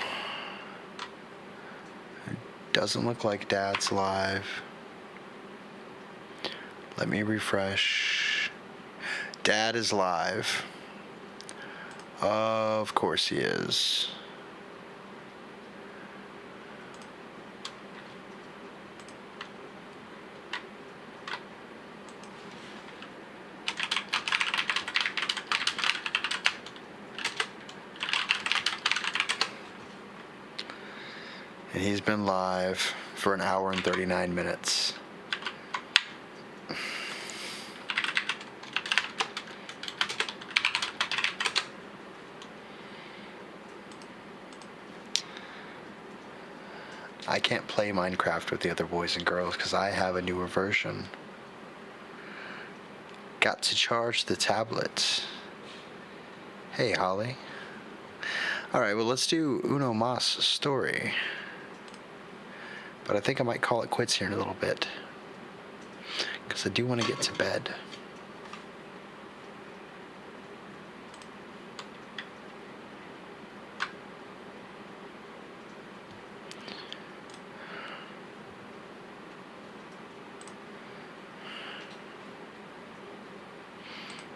Doesn't look like Dad's live. Let me refresh. Dad is live. Of course he is. And he's been live for 1 hour and 39 minutes. I can't play Minecraft with the other boys and girls because I have a newer version. Got to charge the tablet. Hey, Holly. Alright, well, let's do Uno Mas story. But I think I might call it quits here in a little bit. Because I do want to get to bed.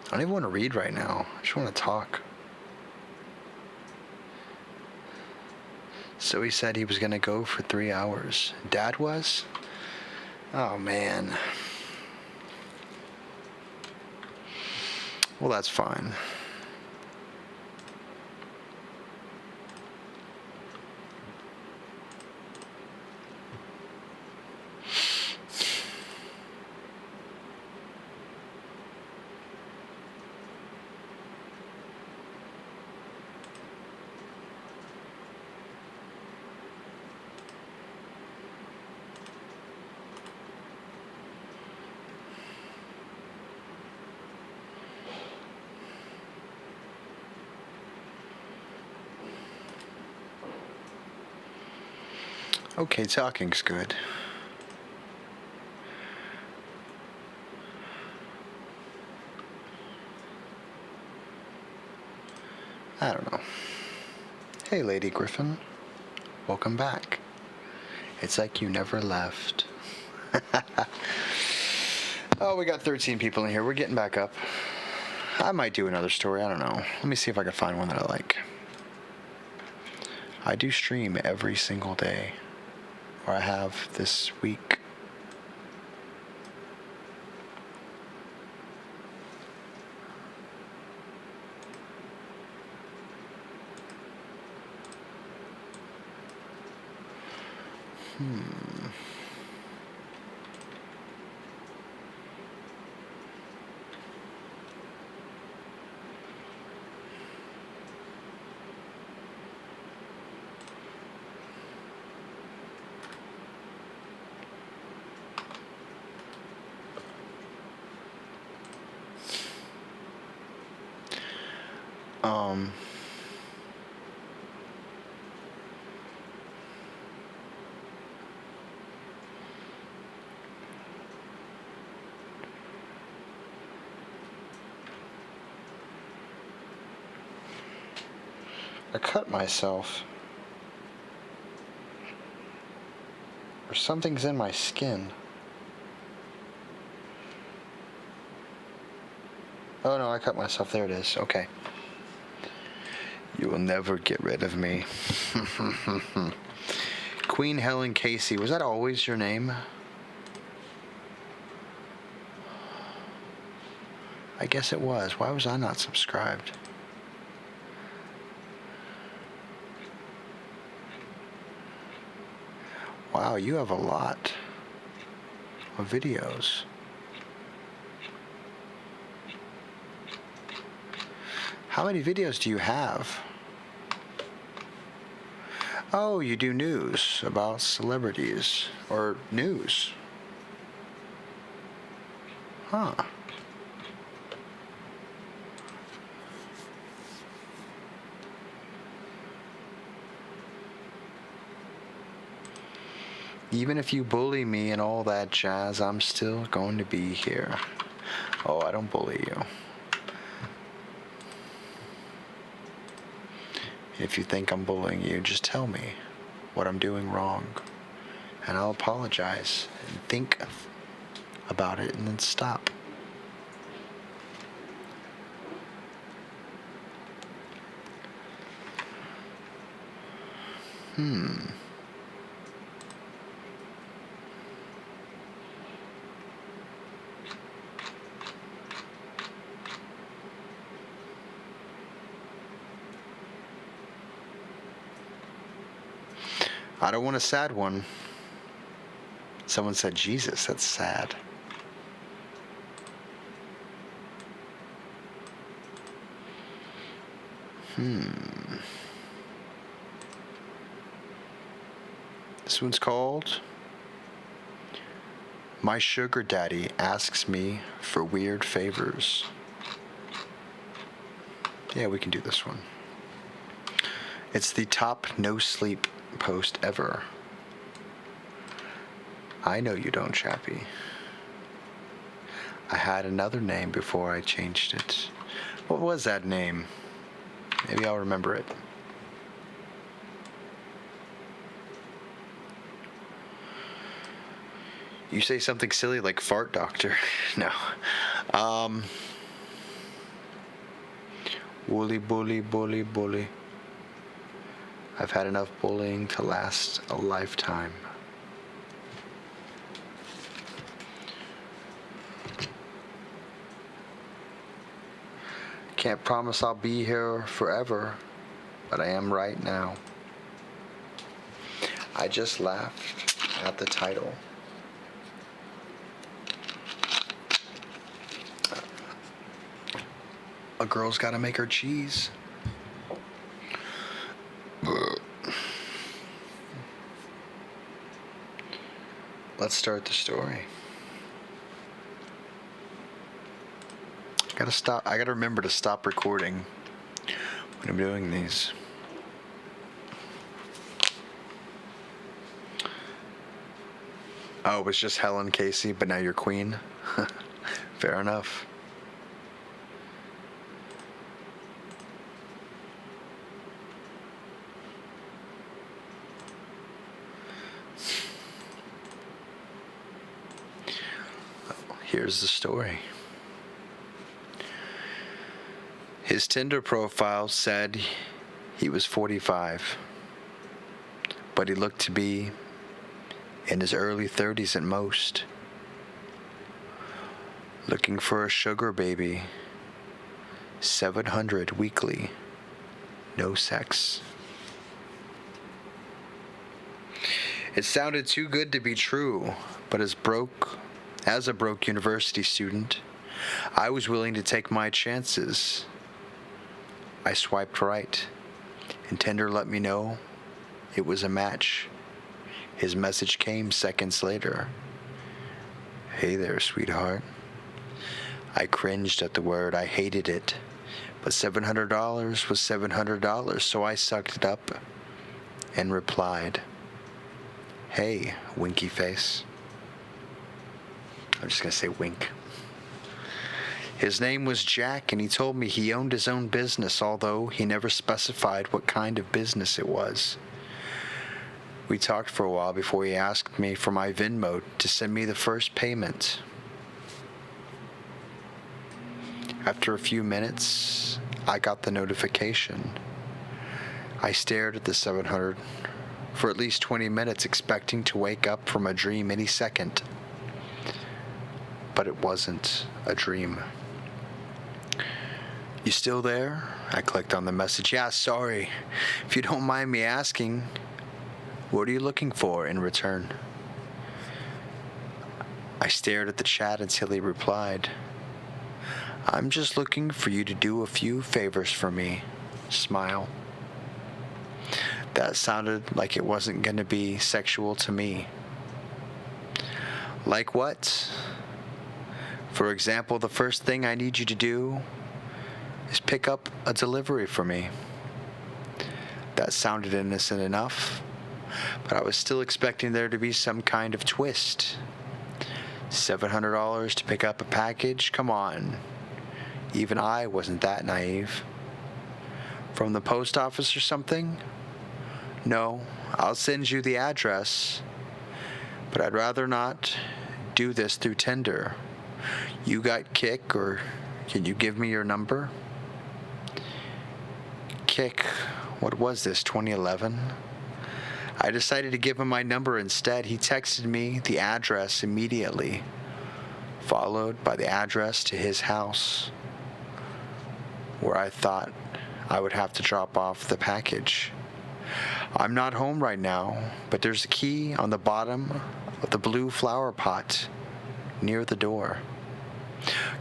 I don't even want to read right now. I just want to talk. So he said he was going to go for 3 hours. Dad was? Oh, man. Well, that's fine. Okay, talking's good. I don't know. Hey, Lady Griffin. Welcome back. It's like you never left. Oh, we got 13 people in here. We're getting back up. I might do another story. I don't know. Let me see if I can find one that I like. I do stream every single day. Or I have this week. I cut myself. Or something's in my skin. Oh no, I cut myself. There it is. Okay. You will never get rid of me. Queen Helen Casey. Was that always your name? I guess it was. Why was I not subscribed? Wow, you have a lot of videos. How many videos do you have? Oh, you do news about celebrities or news. Huh. Even if you bully me and all that jazz, I'm still going to be here. Oh, I don't bully you. If you think I'm bullying you, just tell me what I'm doing wrong. And I'll apologize and think about it and then stop. I don't want a sad one. Someone said, Jesus, that's sad. This one's called My Sugar Daddy Asks Me for Weird Favors. Yeah, we can do this one. It's the top no sleep post ever. I know you don't, Chappy. I had another name before I changed it. What was that name? Maybe I'll remember it. You say something silly like fart doctor. No. Woolly bully bully bully. I've had enough bullying to last a lifetime. Can't promise I'll be here forever, but I am right now. I just laughed at the title. A girl's gotta make her cheese. Let's start the story. I gotta remember to stop recording when I'm doing these. Oh, it was just Helen Casey, but now you're Queen? Fair enough. Here's the story. His Tinder profile said he was 45, but he looked to be in his early 30s at most. Looking for a sugar baby. 700 weekly. No sex. It sounded too good to be true, but as a broke university student, I was willing to take my chances. I swiped right, and Tinder let me know it was a match. His message came seconds later. Hey there, sweetheart. I cringed at the word. I hated it. But $700 was $700, so I sucked it up and replied, hey, winky face. I'm just going to say wink. His name was Jack, and he told me he owned his own business, although he never specified what kind of business it was. We talked for a while before he asked me for my Venmo to send me the first payment. After a few minutes, I got the notification. I stared at the 700 for at least 20 minutes, expecting to wake up from a dream any second. But it wasn't a dream. You still there? I clicked on the message. Yeah, sorry. If you don't mind me asking, what are you looking for in return? I stared at the chat until he replied, I'm just looking for you to do a few favors for me. Smile. That sounded like it wasn't going to be sexual to me. Like what? For example, the first thing I need you to do is pick up a delivery for me. That sounded innocent enough, but I was still expecting there to be some kind of twist. $700 to pick up a package? Come on. Even I wasn't that naive. From the post office or something? No, I'll send you the address, but I'd rather not do this through Tinder. You got Kick, or can you give me your number? Kick, what was this, 2011? I decided to give him my number instead. He texted me the address immediately, followed by the address to his house, where I thought I would have to drop off the package. I'm not home right now, but there's a key on the bottom of the blue flower pot near the door.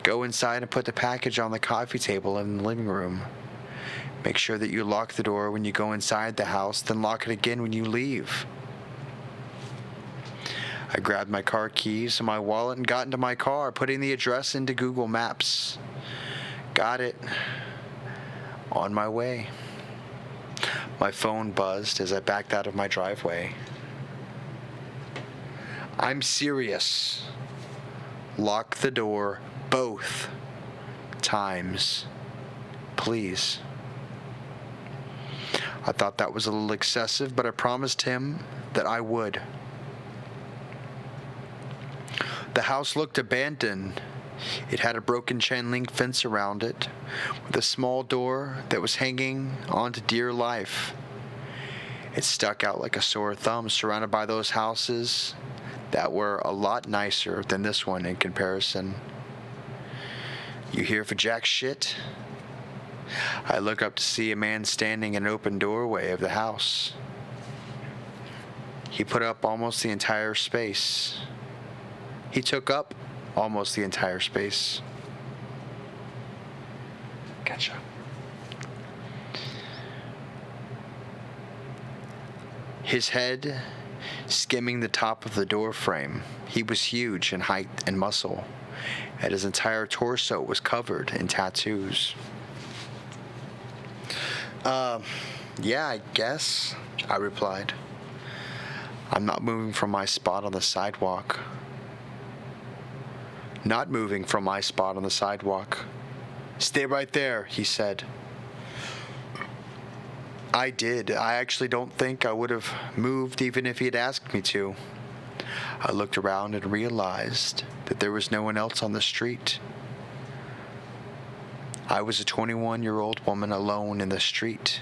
Go inside and put the package on the coffee table in the living room. Make sure that you lock the door when you go inside the house, then lock it again when you leave. I grabbed my car keys and my wallet and got into my car, putting the address into Google Maps. Got it. On my way. My phone buzzed as I backed out of my driveway. I'm serious. Lock the door both times, please. I thought that was a little excessive, but I promised him that I would. The house looked abandoned. It had a broken chain link fence around it, with a small door that was hanging on to dear life. It stuck out like a sore thumb, surrounded by those houses that were a lot nicer than this one in comparison. You here for jack shit? I look up to see a man standing in an open doorway of the house. He took up almost the entire space. Gotcha. His head skimming the top of the door frame. He was huge in height and muscle, and his entire torso was covered in tattoos. Yeah, I guess, I replied. I'm not moving from my spot on the sidewalk. Stay right there, he said. I did. I actually don't think I would have moved even if he had asked me to. I looked around and realized that there was no one else on the street. I was a 21-year-old woman alone in the street.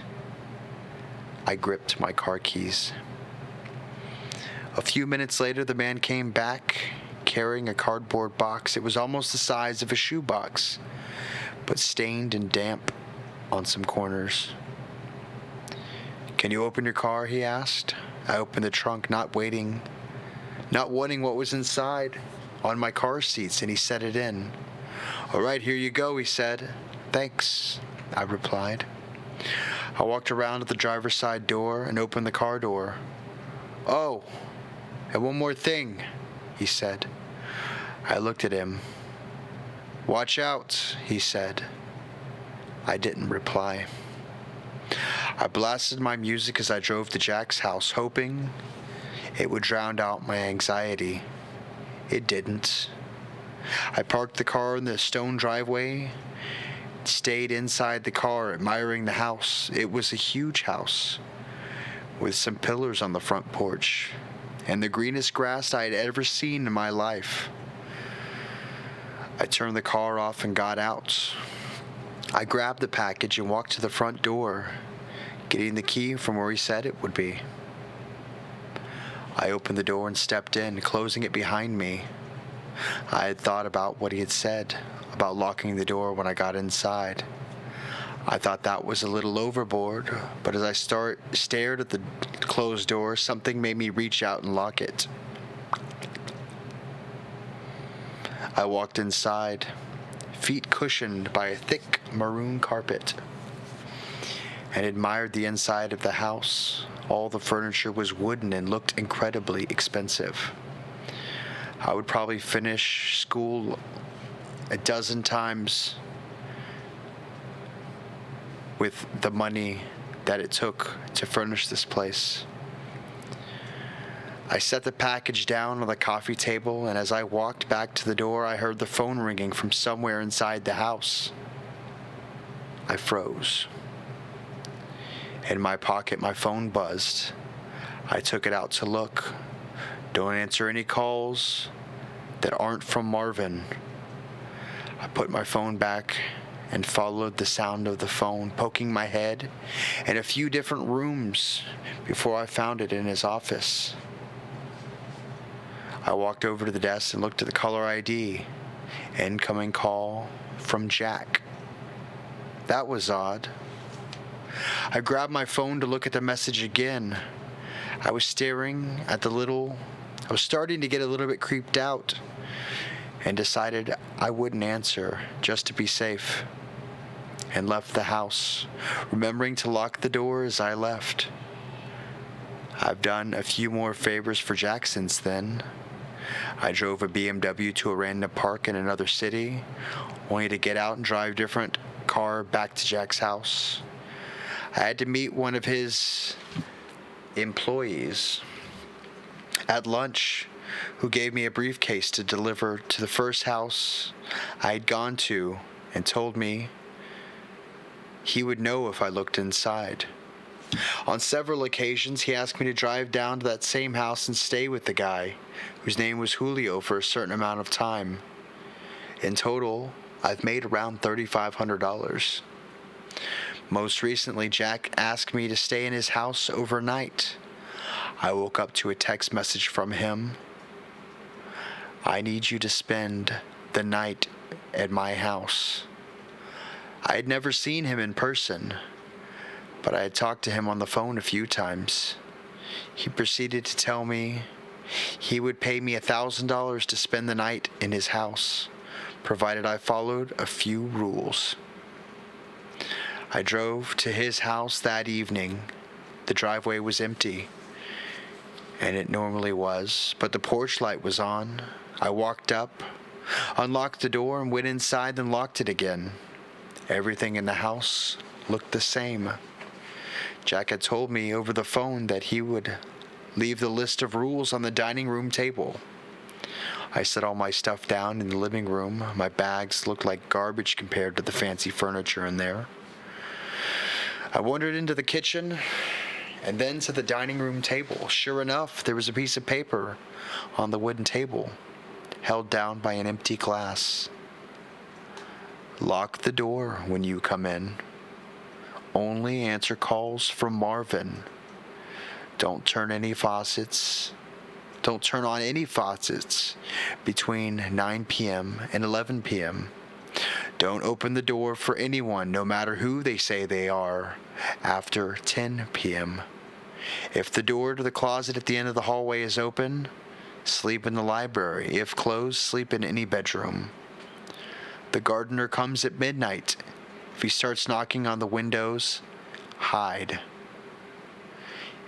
I gripped my car keys. A few minutes later, the man came back carrying a cardboard box. It was almost the size of a shoebox, but stained and damp on some corners. "Can you open your car?" he asked. I opened the trunk, not wanting what was inside on my car seats, and he set it in. "All right, here you go," he said. "Thanks," I replied. I walked around to the driver's side door and opened the car door. "Oh, and one more thing," he said. I looked at him. "Watch out," he said. I didn't reply. I blasted my music as I drove to Jack's house, hoping it would drown out my anxiety. It didn't. I parked the car in the stone driveway, stayed inside the car, admiring the house. It was a huge house with some pillars on the front porch and the greenest grass I had ever seen in my life. I turned the car off and got out. I grabbed the package and walked to the front door, getting the key from where he said it would be. I opened the door and stepped in, closing it behind me. I had thought about what he had said about locking the door when I got inside. I thought that was a little overboard, but as I stared at the closed door, something made me reach out and lock it. I walked inside, feet cushioned by a thick maroon carpet, and admired the inside of the house. All the furniture was wooden and looked incredibly expensive. I would probably finish school a dozen times with the money that it took to furnish this place. I set the package down on the coffee table, and as I walked back to the door, I heard the phone ringing from somewhere inside the house. I froze. In my pocket, my phone buzzed. I took it out to look. Don't answer any calls that aren't from Marvin. I put my phone back and followed the sound of the phone, poking my head in a few different rooms before I found it in his office. I walked over to the desk and looked at the caller ID. Incoming call from Jack. That was odd. I grabbed my phone to look at the message again. I was starting to get a little bit creeped out and decided I wouldn't answer just to be safe, and left the house, remembering to lock the door as I left. I've done a few more favors for Jack since then. I drove a BMW to a random park in another city, only to get out and drive a different car back to Jack's house. I had to meet one of his employees at lunch who gave me a briefcase to deliver to the first house I had gone to and told me he would know if I looked inside. On several occasions, he asked me to drive down to that same house and stay with the guy, whose name was Julio, for a certain amount of time. In total, I've made around $3,500. Most recently, Jack asked me to stay in his house overnight. I woke up to a text message from him. "I need you to spend the night at my house." I had never seen him in person, but I had talked to him on the phone a few times. He proceeded to tell me he would pay me $1,000 to spend the night in his house, provided I followed a few rules. I drove to his house that evening. The driveway was empty, and it normally was, but the porch light was on. I walked up, unlocked the door, and went inside and locked it again. Everything in the house looked the same. Jack had told me over the phone that he would leave the list of rules on the dining room table. I set all my stuff down in the living room. My bags looked like garbage compared to the fancy furniture in there. I wandered into the kitchen and then to the dining room table. Sure enough, there was a piece of paper on the wooden table, held down by an empty glass. Lock the door when you come in. Only answer calls from Marvin. Don't turn on any faucets between 9 p.m. and 11 p.m. Don't open the door for anyone, no matter who they say they are, after 10 p.m. If the door to the closet at the end of the hallway is open, sleep in the library. If closed, sleep in any bedroom. The gardener comes at midnight. If he starts knocking on the windows, hide.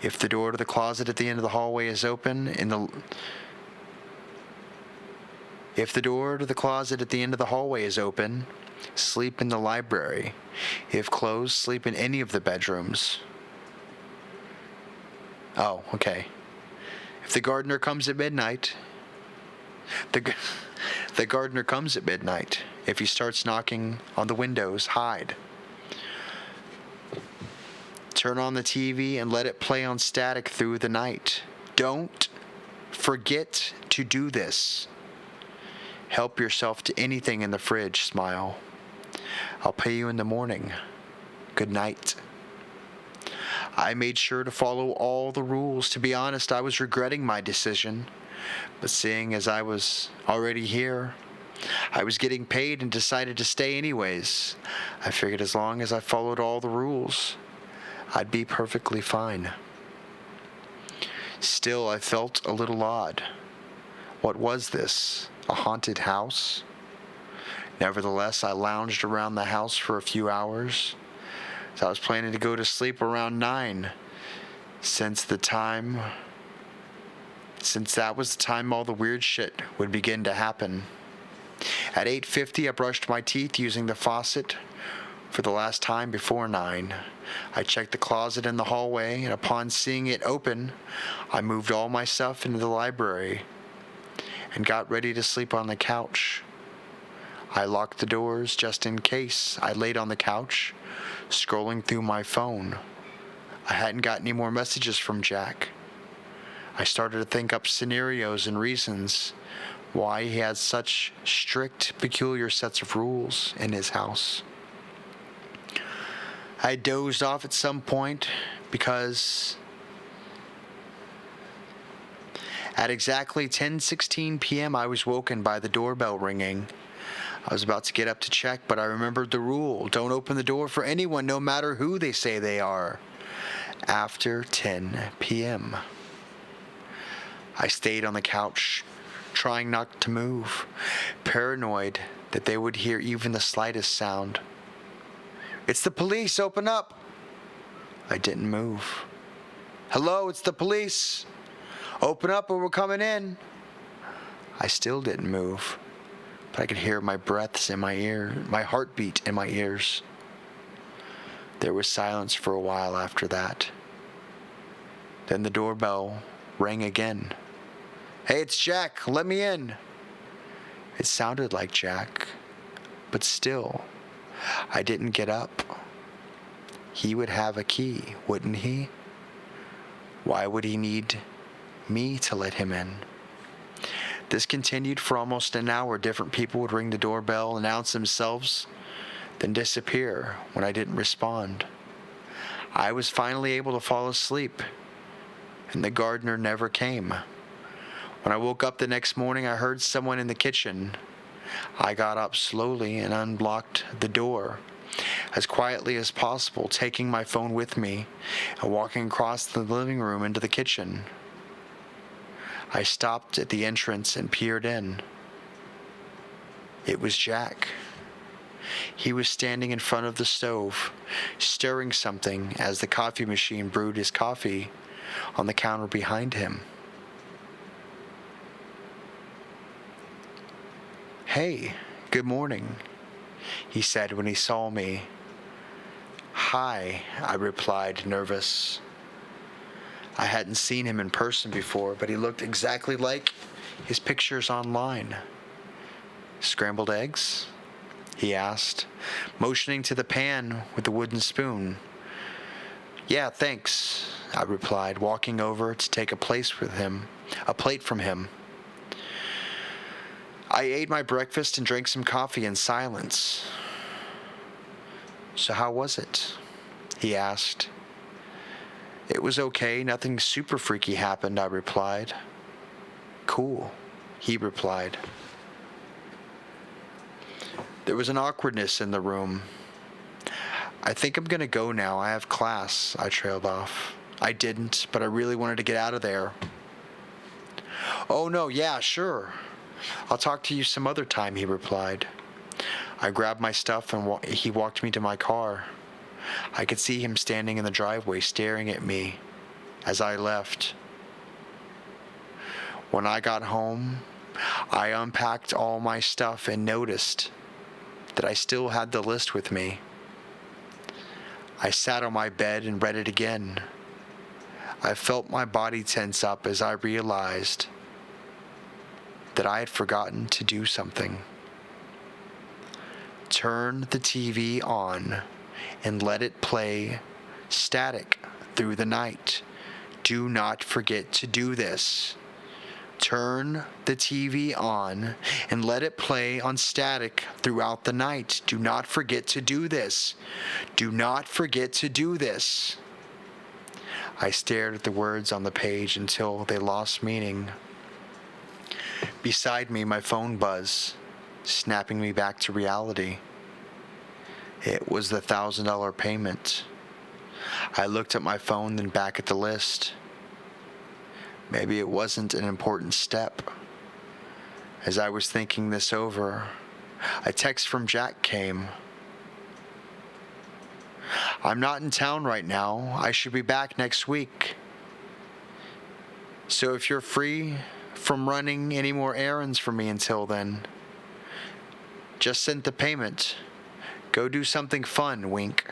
If the door to the closet at the end of the hallway is open, If the door to the closet at the end of the hallway is open, sleep in the library. If closed, sleep in any of the bedrooms. Oh, okay. If the gardener comes at midnight, the gardener comes at midnight. If he starts knocking on the windows, hide. Turn on the TV and let it play on static through the night. Don't forget to do this. Help yourself to anything in the fridge, smile. I'll pay you in the morning. Good night. I made sure to follow all the rules. To be honest, I was regretting my decision. But seeing as I was already here, I was getting paid and decided to stay anyways. I figured as long as I followed all the rules, I'd be perfectly fine. Still, I felt a little odd. What was this? A haunted house? Nevertheless, I lounged around the house for a few hours. I was planning to go to sleep around 9, since that was the time all the weird shit would begin to happen. At 8:50, I brushed my teeth using the faucet for the last time before 9. I checked the closet in the hallway, and upon seeing it open, I moved all my stuff into the library and got ready to sleep on the couch. I locked the doors just in case. I laid on the couch, scrolling through my phone. I hadn't got any more messages from Jack. I started to think up scenarios and reasons why he had such strict, peculiar sets of rules in his house. I dozed off at some point because at exactly 10:16 p.m. I was woken by the doorbell ringing. I was about to get up to check, but I remembered the rule. Don't open the door for anyone, no matter who they say they are, after 10 p.m. I stayed on the couch, trying not to move, paranoid that they would hear even the slightest sound. "It's the police, open up!" I didn't move. "Hello, it's the police. Open up or we're coming in." I still didn't move, but I could hear my breaths in my ear, my heartbeat in my ears. There was silence for a while after that. Then the doorbell rang again. "Hey, it's Jack. Let me in." It sounded like Jack, but still, I didn't get up. He would have a key, wouldn't he? Why would he need me to let him in? This continued for almost an hour. Different people would ring the doorbell, announce themselves, then disappear when I didn't respond. I was finally able to fall asleep, and the gardener never came. When I woke up the next morning, I heard someone in the kitchen. I got up slowly and unblocked the door, as quietly as possible, taking my phone with me and walking across the living room into the kitchen. I stopped at the entrance and peered in. It was Jack. He was standing in front of the stove, stirring something as the coffee machine brewed his coffee on the counter behind him. "Hey, good morning," he said when he saw me. "Hi," I replied, nervous. I hadn't seen him in person before, but he looked exactly like his pictures online. "Scrambled eggs?" he asked, motioning to the pan with the wooden spoon. "Yeah, thanks. I replied, walking over to take a plate from him. I ate my breakfast and drank some coffee in silence. So how was it? He asked. It was okay, nothing super freaky happened, I replied. Cool, he replied. There was an awkwardness in the room. I think I'm gonna go now, I have class, I trailed off. I didn't, but I really wanted to get out of there. Oh no, yeah, sure. I'll talk to you some other time, he replied. I grabbed my stuff and he walked me to my car. I could see him standing in the driveway staring at me as I left. When I got home, I unpacked all my stuff and noticed that I still had the list with me. I sat on my bed and read it again. I felt my body tense up as I realized that I had forgotten to do something. Turn the TV on and let it play static through the night. Do not forget to do this. Turn the TV on and let it play on static throughout the night. Do not forget to do this. Do not forget to do this. I stared at the words on the page until they lost meaning. Beside me, my phone buzzed, snapping me back to reality. It was the $1,000 payment. I looked at my phone, then back at the list. Maybe it wasn't an important step. As I was thinking this over, a text from Jack came. I'm not in town right now. I should be back next week. So if you're free from running any more errands for me until then, just send the payment. Go do something fun, wink.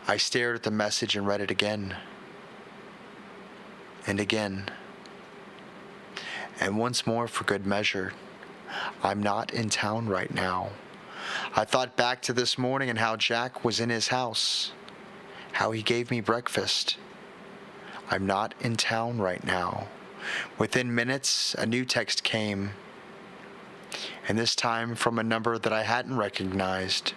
I stared at the message and read it again. And again. And once more for good measure. I'm not in town right now. I thought back to this morning and how Jack was in his house. How he gave me breakfast. I'm not in town right now. Within minutes, a new text came. And this time from a number that I hadn't recognized.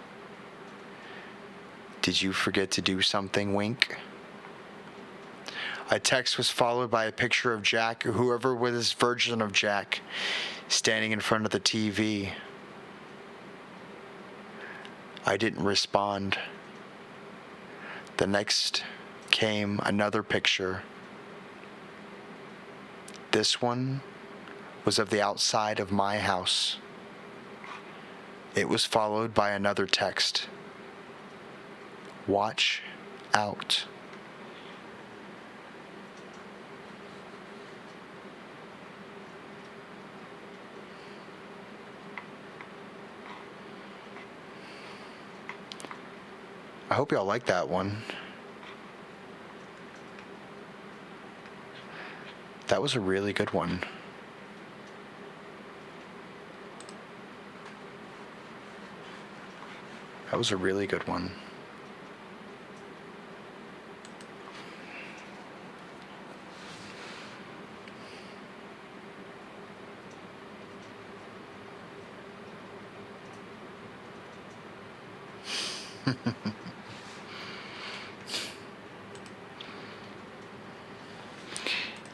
Did you forget to do something, wink? A text was followed by a picture of Jack, or whoever was his version of Jack, standing in front of the TV. I didn't respond. The next came another picture. This one was of the outside of my house. It was followed by another text. Watch out. I hope y'all like that one. That was a really good one. That was a really good one.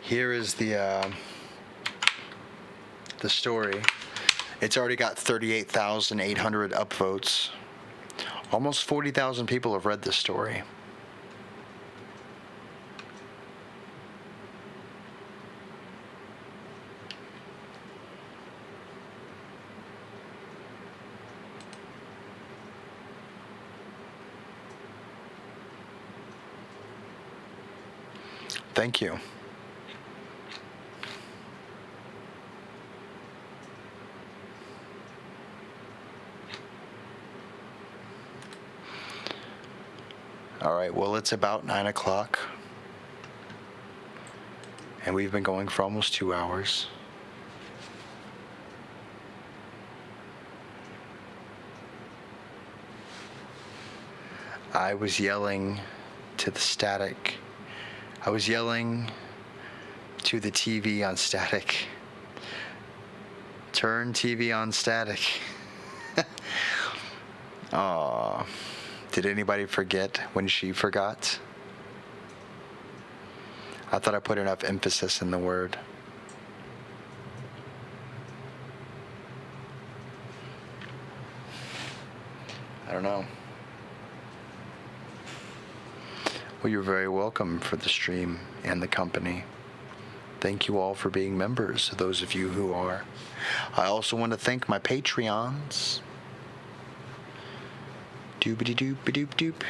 Here is the story. It's already got 38,800 upvotes. Almost 40,000 people have read this story. Thank you. All right, well, it's about 9 o'clock, and we've been going for almost 2 hours. I was yelling to to the static. I was yelling to the TV on static. Turn TV on static. Aw. Did anybody forget when she forgot? I thought I put enough emphasis in the word. I don't know. Well, you're very welcome for the stream and the company. Thank you all for being members, those of you who are. I also want to thank my Patreons. Doobity doop doop doop.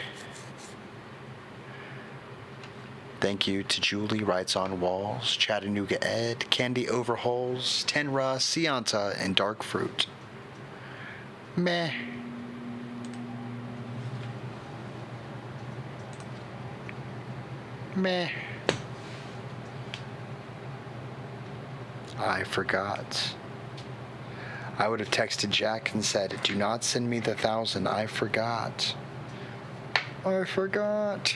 Thank you to Julie Writes on Walls, Chattanooga Ed, Candy Overhauls, Tenra, Sianta, and Dark Fruit. Meh. Meh. I forgot. I would have texted Jack and said, do not send me the 1,000. I forgot. I forgot.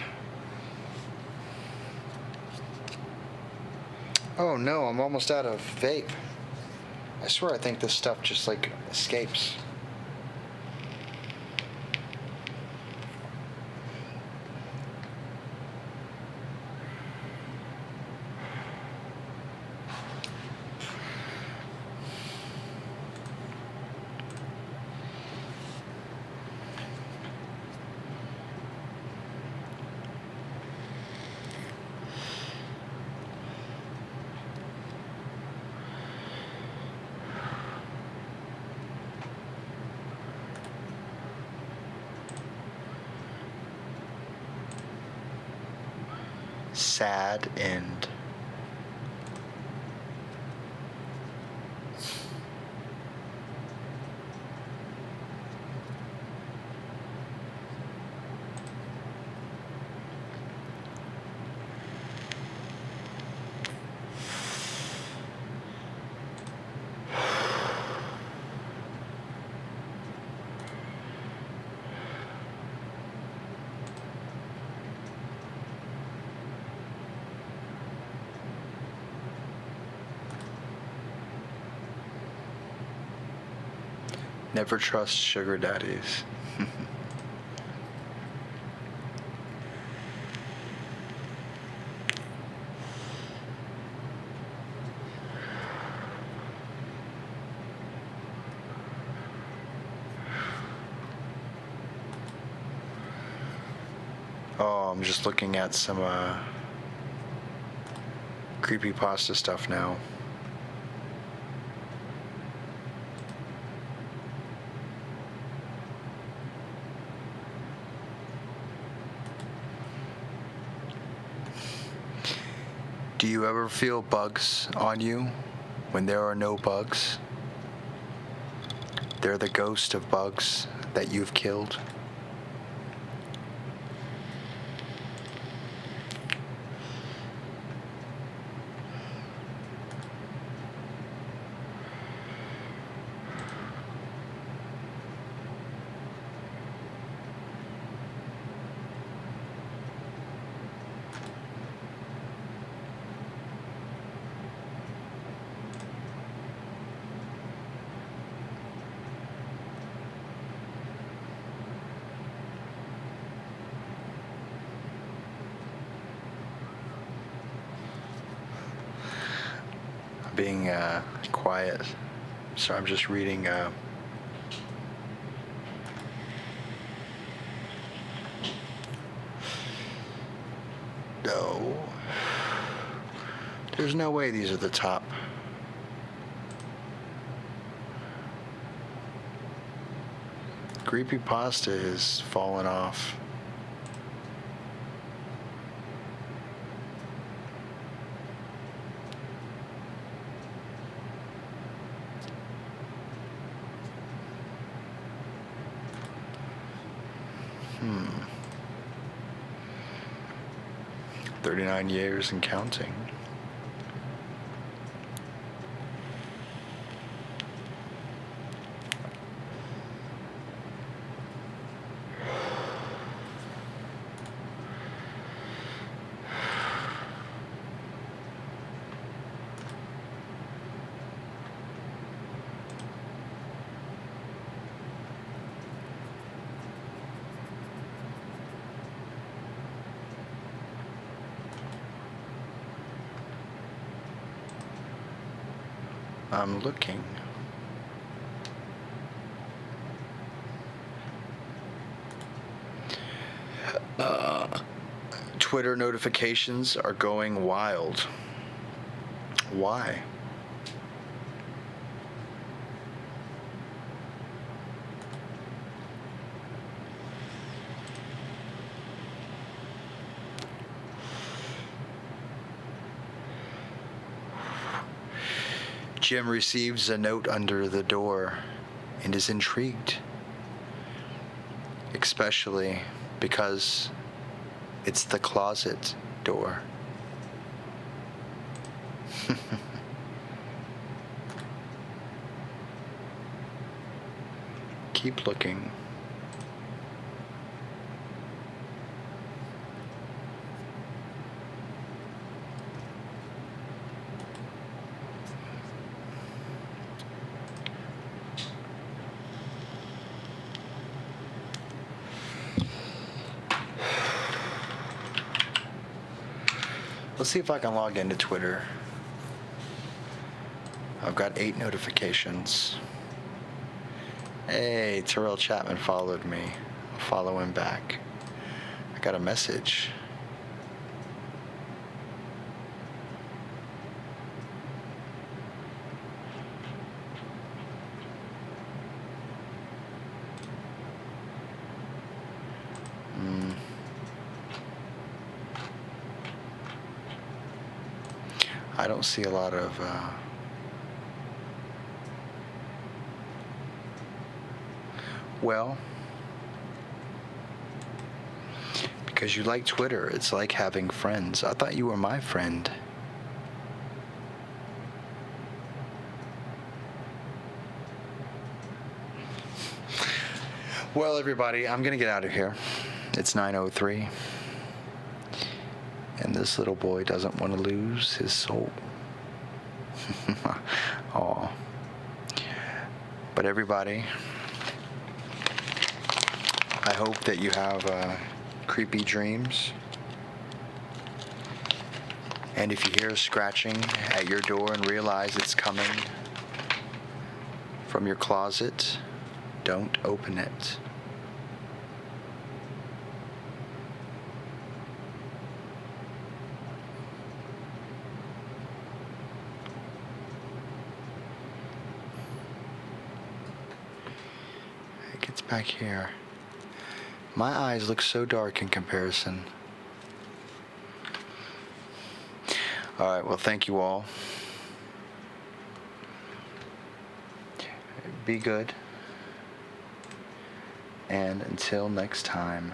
Oh no, I'm almost out of vape. I swear I think this stuff just like escapes. Sad end. Never trust sugar daddies. Oh, I'm just looking at some creepypasta stuff now. Do you ever feel bugs on you when there are no bugs? They're the ghost of bugs that you've killed. Being quiet, so I'm just reading no, there's no way these are the top. Creepypasta is falling off. Hmm. 39 years and counting. I'm looking. Twitter notifications are going wild. Why? Jim receives a note under the door and is intrigued, especially because it's the closet door. Keep looking. Let's see if I can log into Twitter. I've got 8 notifications. Hey, Terrell Chapman followed me. I'll follow him back. I got a message. I don't see a lot of well, because you like Twitter, it's like having friends. I thought you were my friend. Well, everybody, I'm gonna get out of here. It's 9:03. And this little boy doesn't want to lose his soul. Aw. But everybody, I hope that you have creepy dreams. And if you hear scratching at your door and realize it's coming from your closet, don't open it. It gets back here. My eyes look so dark in comparison. All right, well, thank you all. Be good. And until next time.